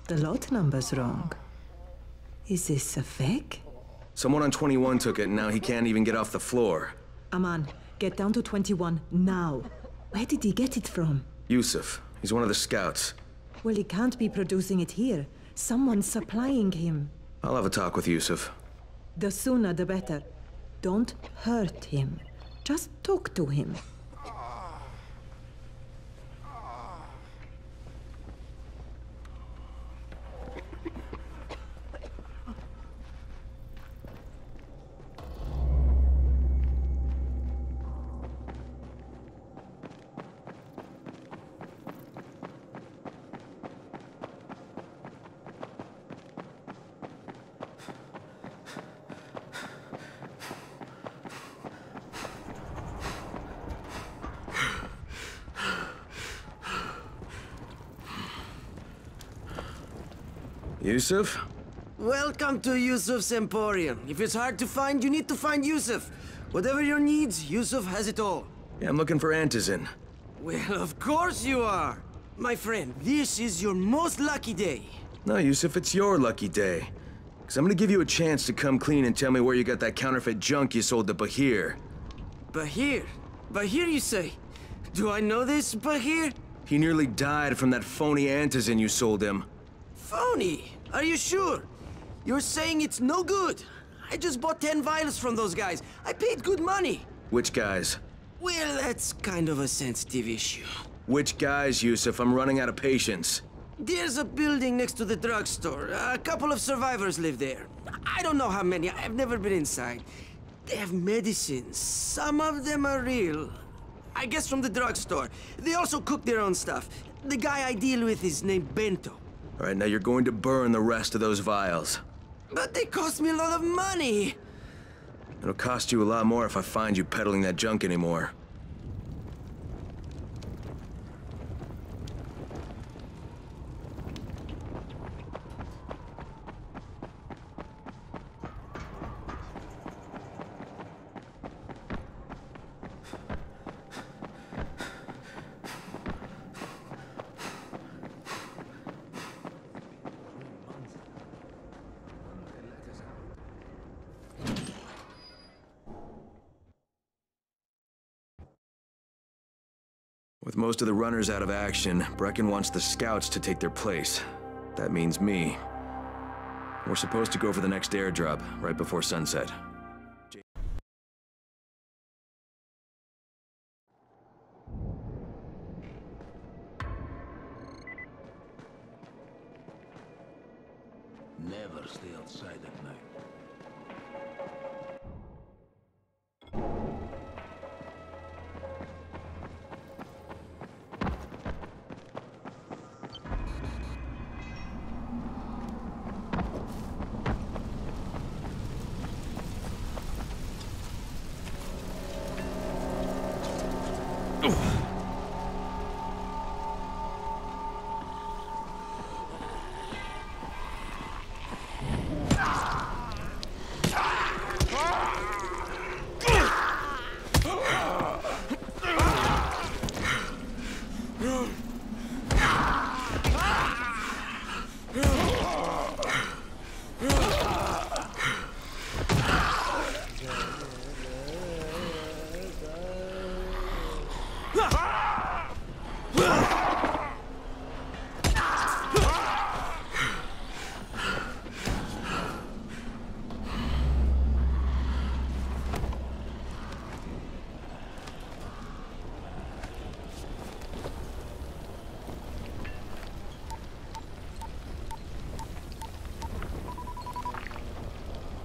The lot number's wrong. Is this a fake? Someone on 21 took it, and now he can't even get off the floor. Aman, get down to 21 now. Where did he get it from? Yusuf. He's one of the scouts. Well, he can't be producing it here. Someone's supplying him. I'll have a talk with Yusuf. The sooner the better. Don't hurt him. Just talk to him. Yusuf? Welcome to Yusuf's Emporium. If it's hard to find, you need to find Yusuf. Whatever your needs, Yusuf has it all. Yeah, I'm looking for Antizin. Well, of course you are. My friend, this is your most lucky day. No, Yusuf, it's your lucky day. Because I'm gonna give you a chance to come clean and tell me where you got that counterfeit junk you sold to Bahir. Bahir? Bahir, you say? Do I know this Bahir? He nearly died from that phony Antizin you sold him. Phony? Are you sure? You're saying it's no good? I just bought 10 vials from those guys. I paid good money. Which guys? Well, that's kind of a sensitive issue. Which guys, Yusuf? I'm running out of patience. There's a building next to the drugstore. A couple of survivors live there. I don't know how many. I've never been inside. They have medicines. Some of them are real. I guess from the drugstore. They also cook their own stuff. The guy I deal with is named Bento. All right, now you're going to burn the rest of those vials. But they cost me a lot of money. It'll cost you a lot more if I find you peddling that junk anymore. With most of the runners out of action, Brecken wants the scouts to take their place. That means me. We're supposed to go for the next airdrop, right before sunset. Never stay outside at night.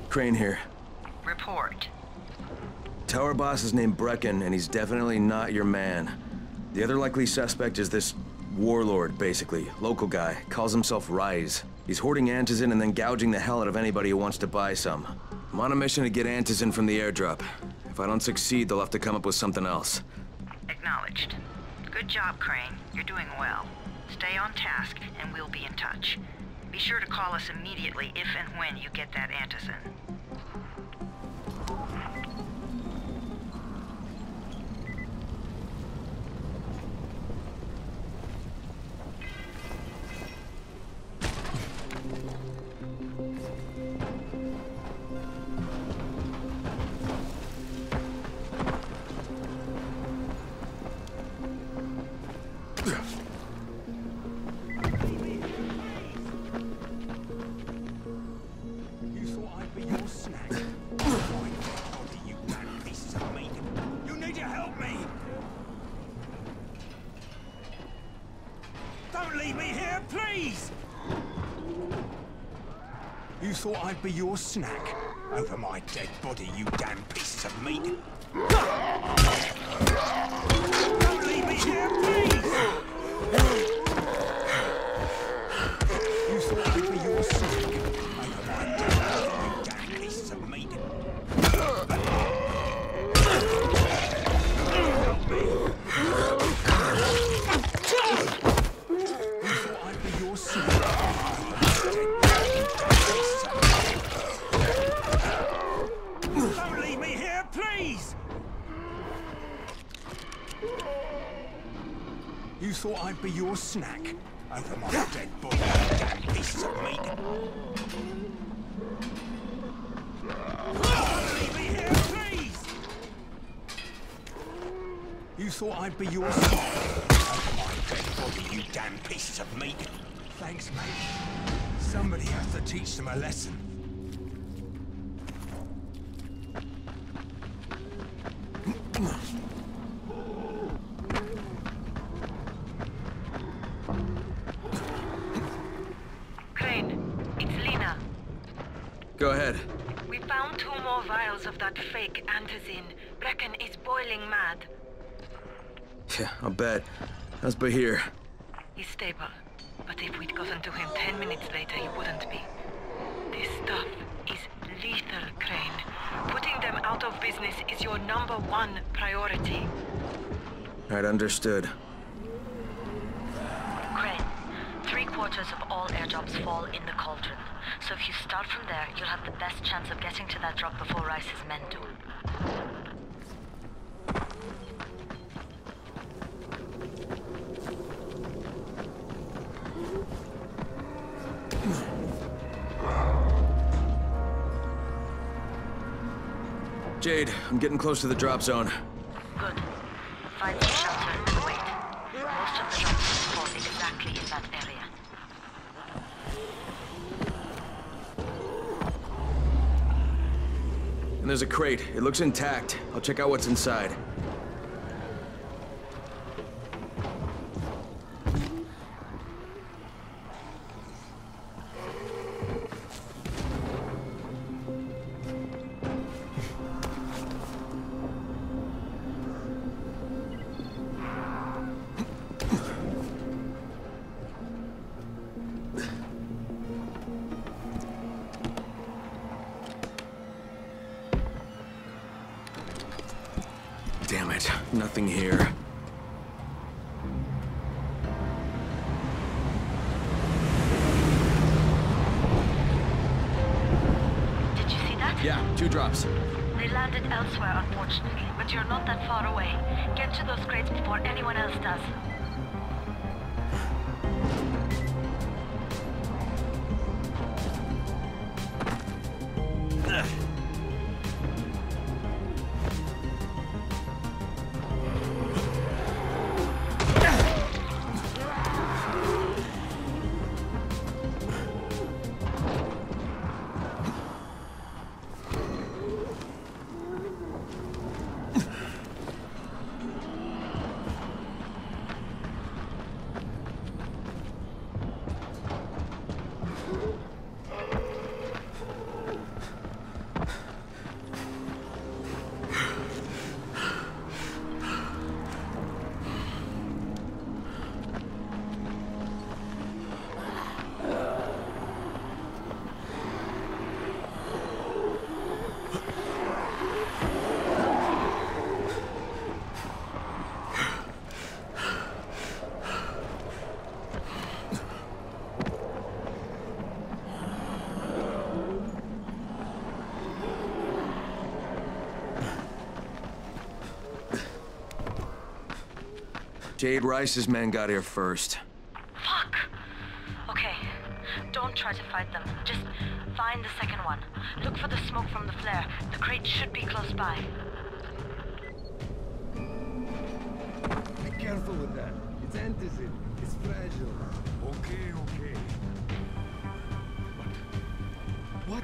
Crane here. Report. Tower boss is named Brecken, and he's definitely not your man. The other likely suspect is this warlord, basically. Local guy. Calls himself Rise. He's hoarding antizin and then gouging the hell out of anybody who wants to buy some. I'm on a mission to get antizin from the airdrop. If I don't succeed, they'll have to come up with something else. Acknowledged. Good job, Crane. You're doing well. Stay on task, and we'll be in touch. Be sure to call us immediately if and when you get that antizin. You thought I'd be your snack? Over my dead body, you damn pieces of meat! Don't leave me here, please! You thought I'd be your snack? Over my dead body, you damn pieces of meat! Help me! You thought I'd be your snack? Don't leave me here, please! You thought I'd be your snack? Over my dead body, you damn pieces of meat! Don't leave me here, please! You thought I'd be your snack? Over my dead body, you damn pieces of meat! Thanks, mate. Somebody has to teach them a lesson. Crane, it's Lena. Go ahead. We found 2 more vials of that fake antizin. Brecken is boiling mad. Yeah, I'll bet. How's Bahir? He's stable. But if we'd gotten to him 10 minutes later, he wouldn't be. This stuff is lethal, Crane. Putting them out of business is your #1 priority. Right, understood. Crane, 3/4 of all airdrops fall in the cauldron. So if you start from there, you'll have the best chance of getting to that drop before Rice's men do. Jade, I'm getting close to the drop zone. Good. Find some shelter and wait. Most of the drops fall exactly in that area. And there's a crate. It looks intact. I'll check out what's inside. Damn it, nothing here. Did you see that? Yeah, 2 drops. They landed elsewhere, unfortunately, but you're not that far away. Get to those crates before anyone else does. Jade Rice's men got here first. Fuck! Okay, don't try to fight them. Just find the second one. Look for the smoke from the flare. The crate should be close by. Be careful with that. It's antizin. It's fragile. Okay, okay. What?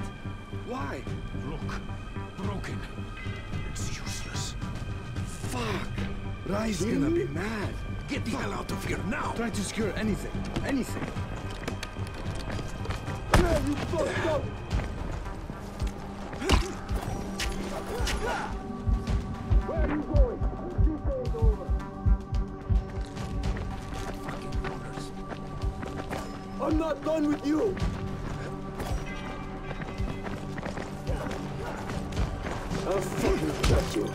Why? Look, broken. It's useless. Fuck! Rai's gonna be mad. Get the hell out of here now! Try to secure anything. Anything. Yeah, you fucked up! Where are you going? This ain't over. Fucking runners. I'm not done with you! I'll fucking cut you.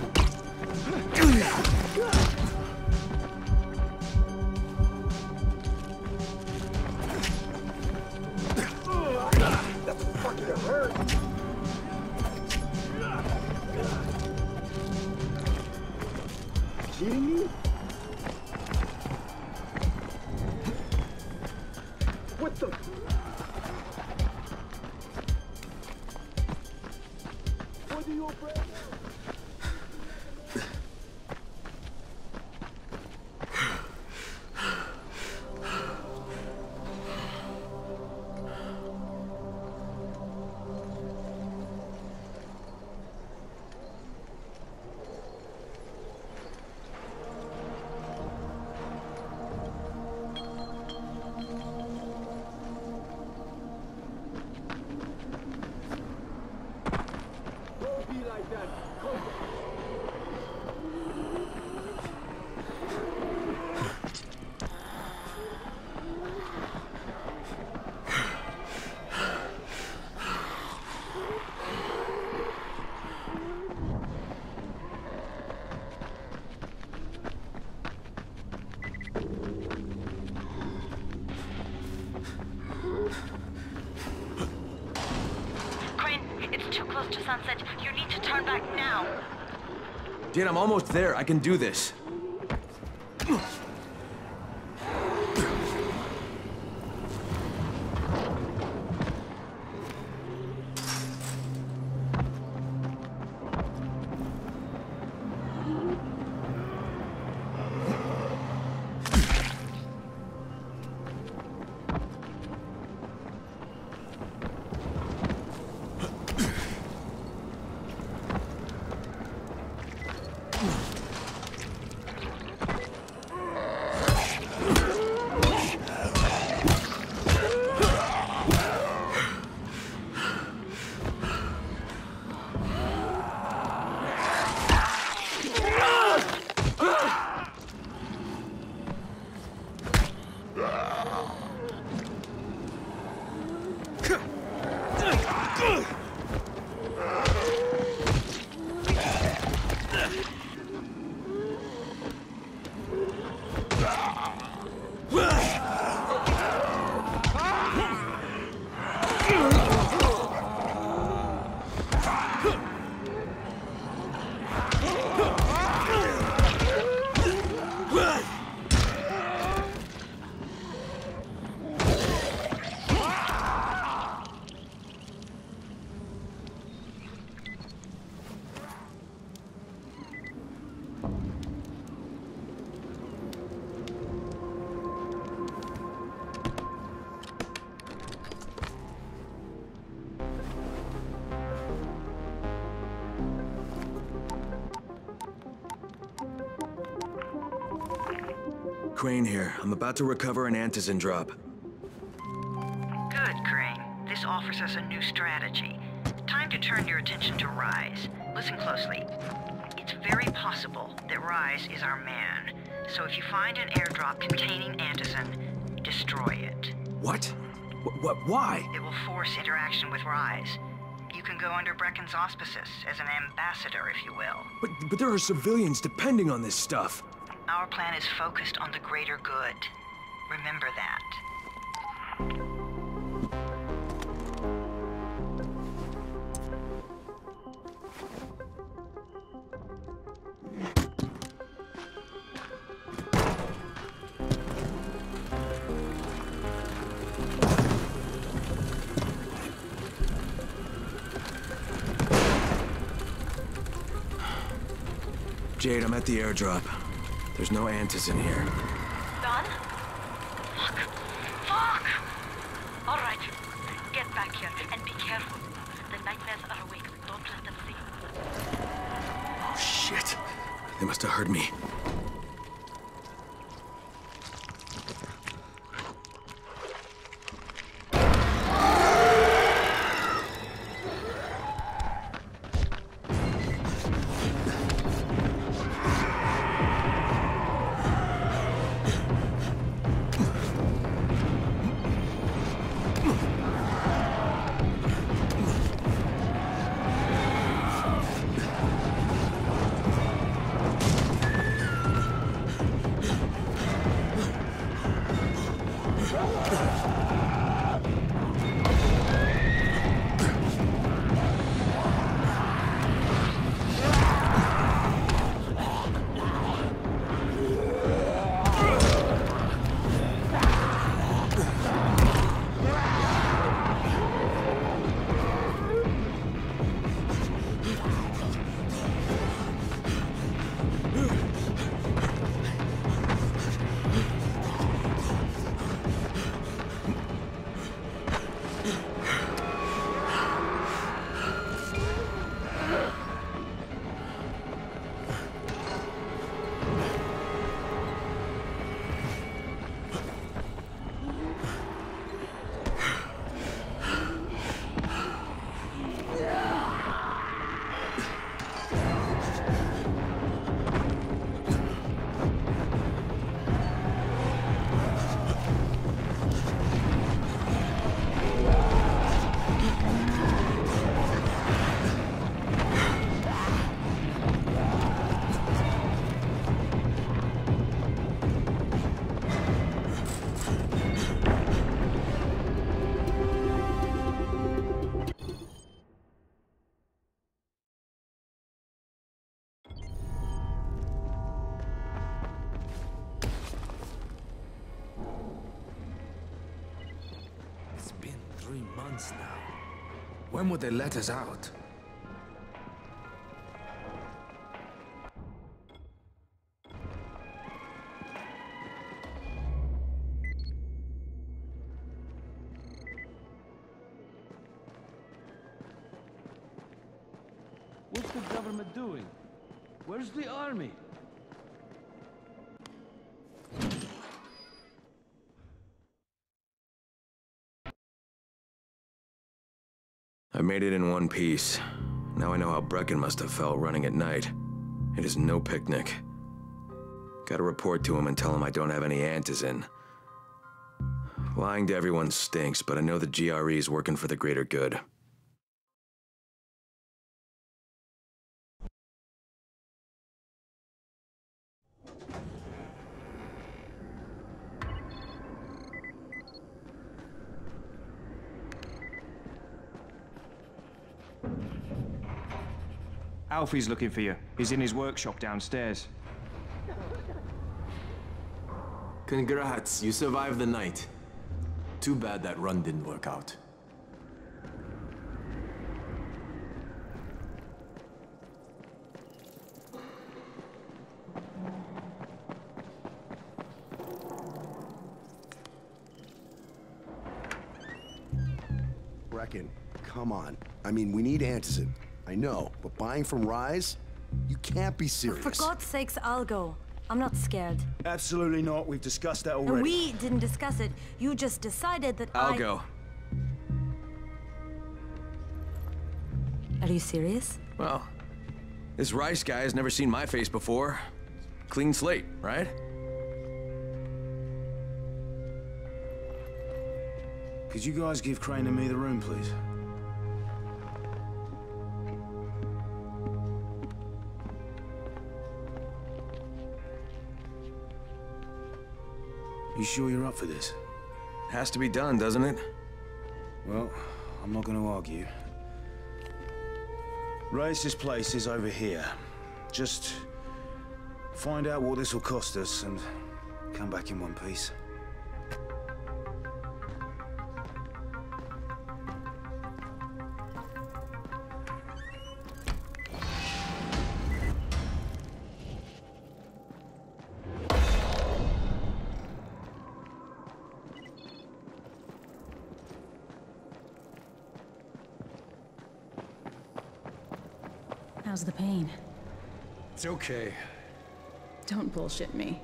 That fucking hurt. Cheating me? What the? What do you afraid of? To sunset. You need to turn back now. Jade, I'm almost there. I can do this. Crane here. I'm about to recover an antizin drop. Good, Crane. This offers us a new strategy. Time to turn your attention to Rise. Listen closely. It's very possible that Rise is our man. So if you find an airdrop containing antizin, destroy it. What? Why? It will force interaction with Rise. You can go under Brecken's auspices as an ambassador, if you will. But there are civilians depending on this stuff. Our plan is focused on the greater good. Remember that. Jade, I'm at the airdrop. There's no Antis in here. Done? Fuck. Fuck! All right. Get back here and be careful. The nightmares are awake. Don't let them see you. Oh, shit. They must have heard me. Now. When would they let us out? What's the government doing? Where's the army? I made it in one piece. Now I know how Brecken must have felt running at night. It is no picnic. Gotta report to him and tell him I don't have any Antis in. Lying to everyone stinks, but I know the GRE is working for the greater good. Alfie's looking for you. He's in his workshop downstairs. Congrats, you survived the night. Too bad that run didn't work out. Brecken, come on. I mean, we need Antizin. I know, but buying from Rise? You can't be serious. For God's sakes, I'll go. I'm not scared. Absolutely not. We've discussed that already. And we didn't discuss it. You just decided that I'll go. Are you serious? Well, this Rice guy has never seen my face before. Clean slate, right? Could you guys give Crane and me the room, please? You sure you're up for this? Has to be done, doesn't it? Well, I'm not going to argue. Race's place is over here. Just find out what this will cost us and come back in one piece. How's the pain? It's okay. Don't bullshit me.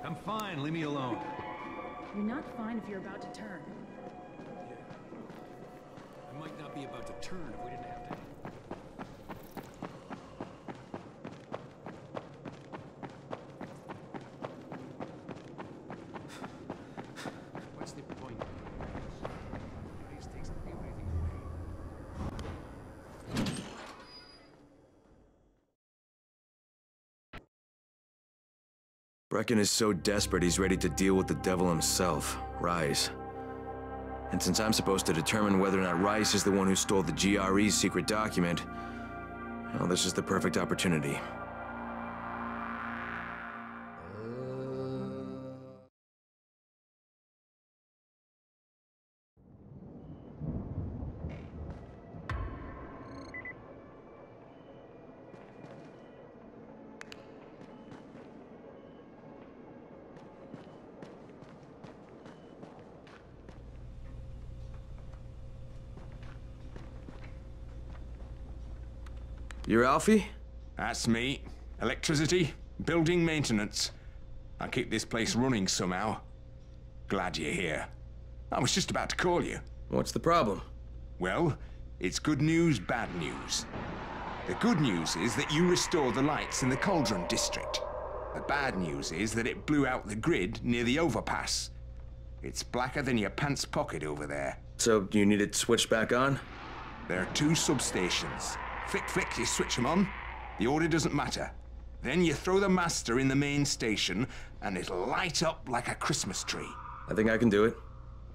I'm fine, leave me alone. You're not fine if you're about to turn. I might not be about to turn if we didn't have to. What's the point? Ice takes everything away. Brecken is so desperate he's ready to deal with the devil himself, Rise. And since I'm supposed to determine whether or not Rice is the one who stole the GRE's secret document, well, this is the perfect opportunity. You're Alfie? That's me. Electricity, building maintenance. I keep this place running somehow. Glad you're here. I was just about to call you. What's the problem? Well, it's good news, bad news. The good news is that you restored the lights in the Cauldron district. The bad news is that it blew out the grid near the overpass. It's blacker than your pants pocket over there. So, do you need it switched back on? There are 2 substations. Flick, flick, you switch them on. The order doesn't matter. Then you throw the master in the main station, and it'll light up like a Christmas tree. I think I can do it.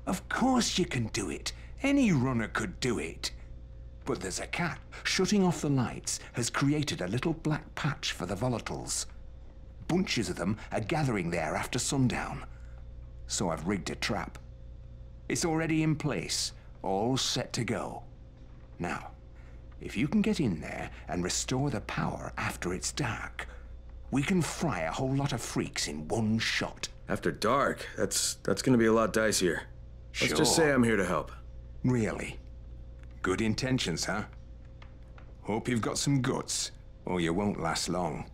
Of course you can do it. Any runner could do it. But there's a cat. Shutting off the lights has created a little black patch for the volatiles. Bunches of them are gathering there after sundown. So I've rigged a trap. It's already in place, all set to go. Now, if you can get in there and restore the power after it's dark, we can fry a whole lot of freaks in one shot. After dark? That's gonna be a lot dicier. Let's just say I'm here to help. Really? Good intentions, huh? Hope you've got some guts, or you won't last long.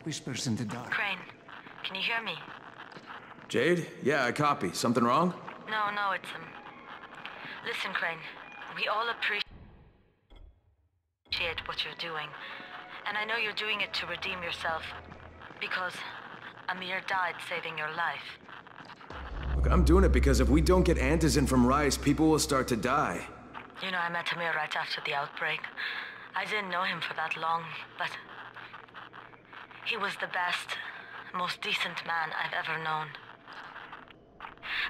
Whispers in the dark. Crane, can you hear me? Jade? Yeah, I copy. Something wrong? No, it's Listen, Crane, we all appreciate what you're doing. And I know you're doing it to redeem yourself. Because Amir died saving your life. Look, I'm doing it because if we don't get antizin from Rice, people will start to die. You know, I met Amir right after the outbreak. I didn't know him for that long, but he was the best, most decent man I've ever known.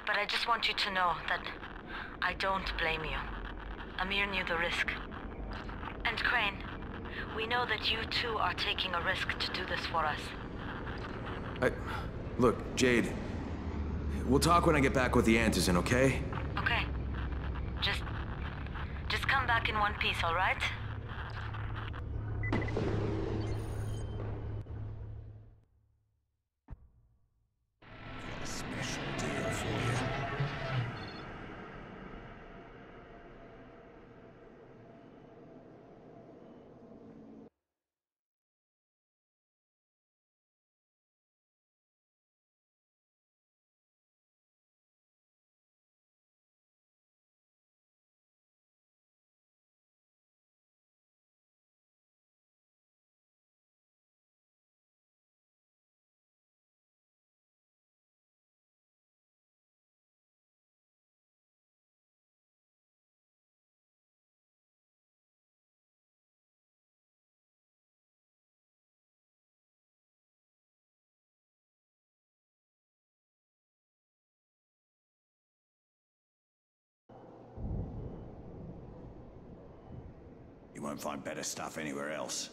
But I just want you to know that I don't blame you. Amir knew the risk. And Crane, we know that you too are taking a risk to do this for us. Look, Jade, we'll talk when I get back with the antizin, okay? Okay. Just come back in one piece, all right? Special deal for you. You won't find better stuff anywhere else.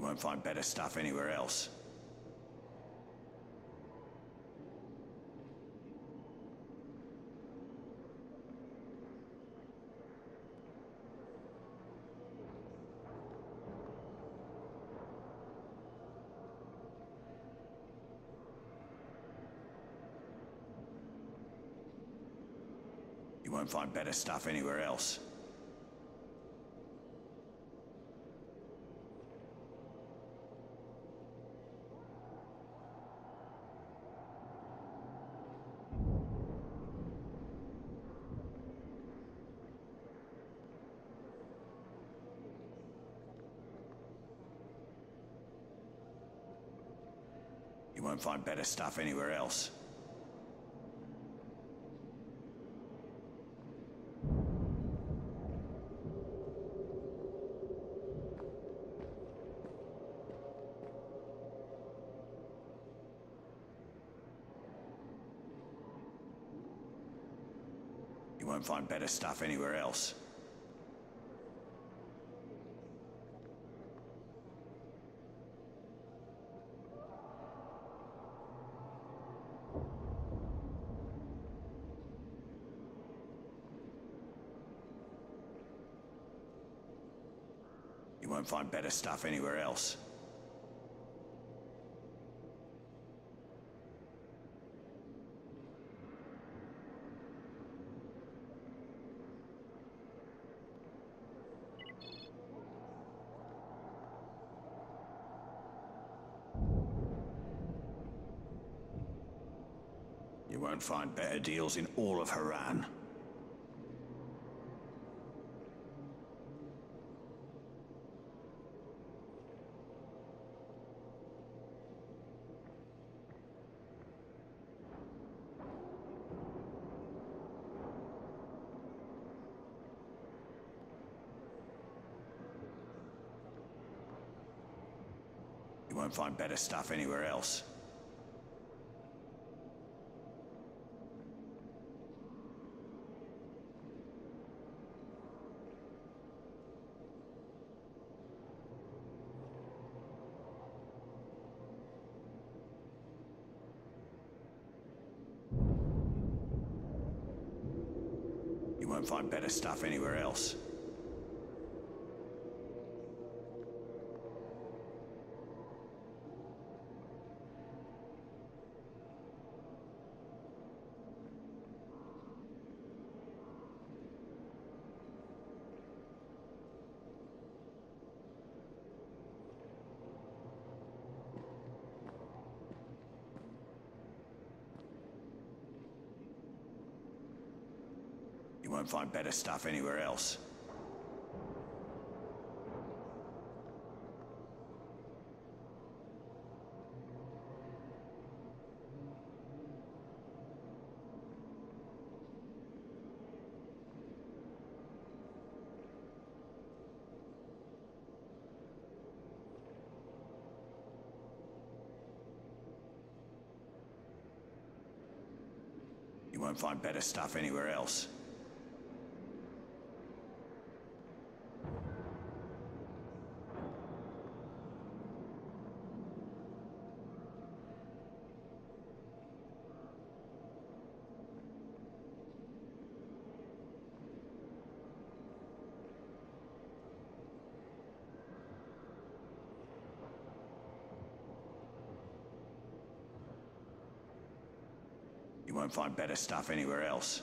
You won't find better stuff anywhere else. You won't find better stuff anywhere else. You won't find better stuff anywhere else. You won't find better stuff anywhere else. You won't find better stuff anywhere else. You won't find better deals in all of Haran. You won't find better stuff anywhere else. You won't find better stuff anywhere else. You won't find better stuff anywhere else. You won't find better stuff anywhere else. You won't find better stuff anywhere else.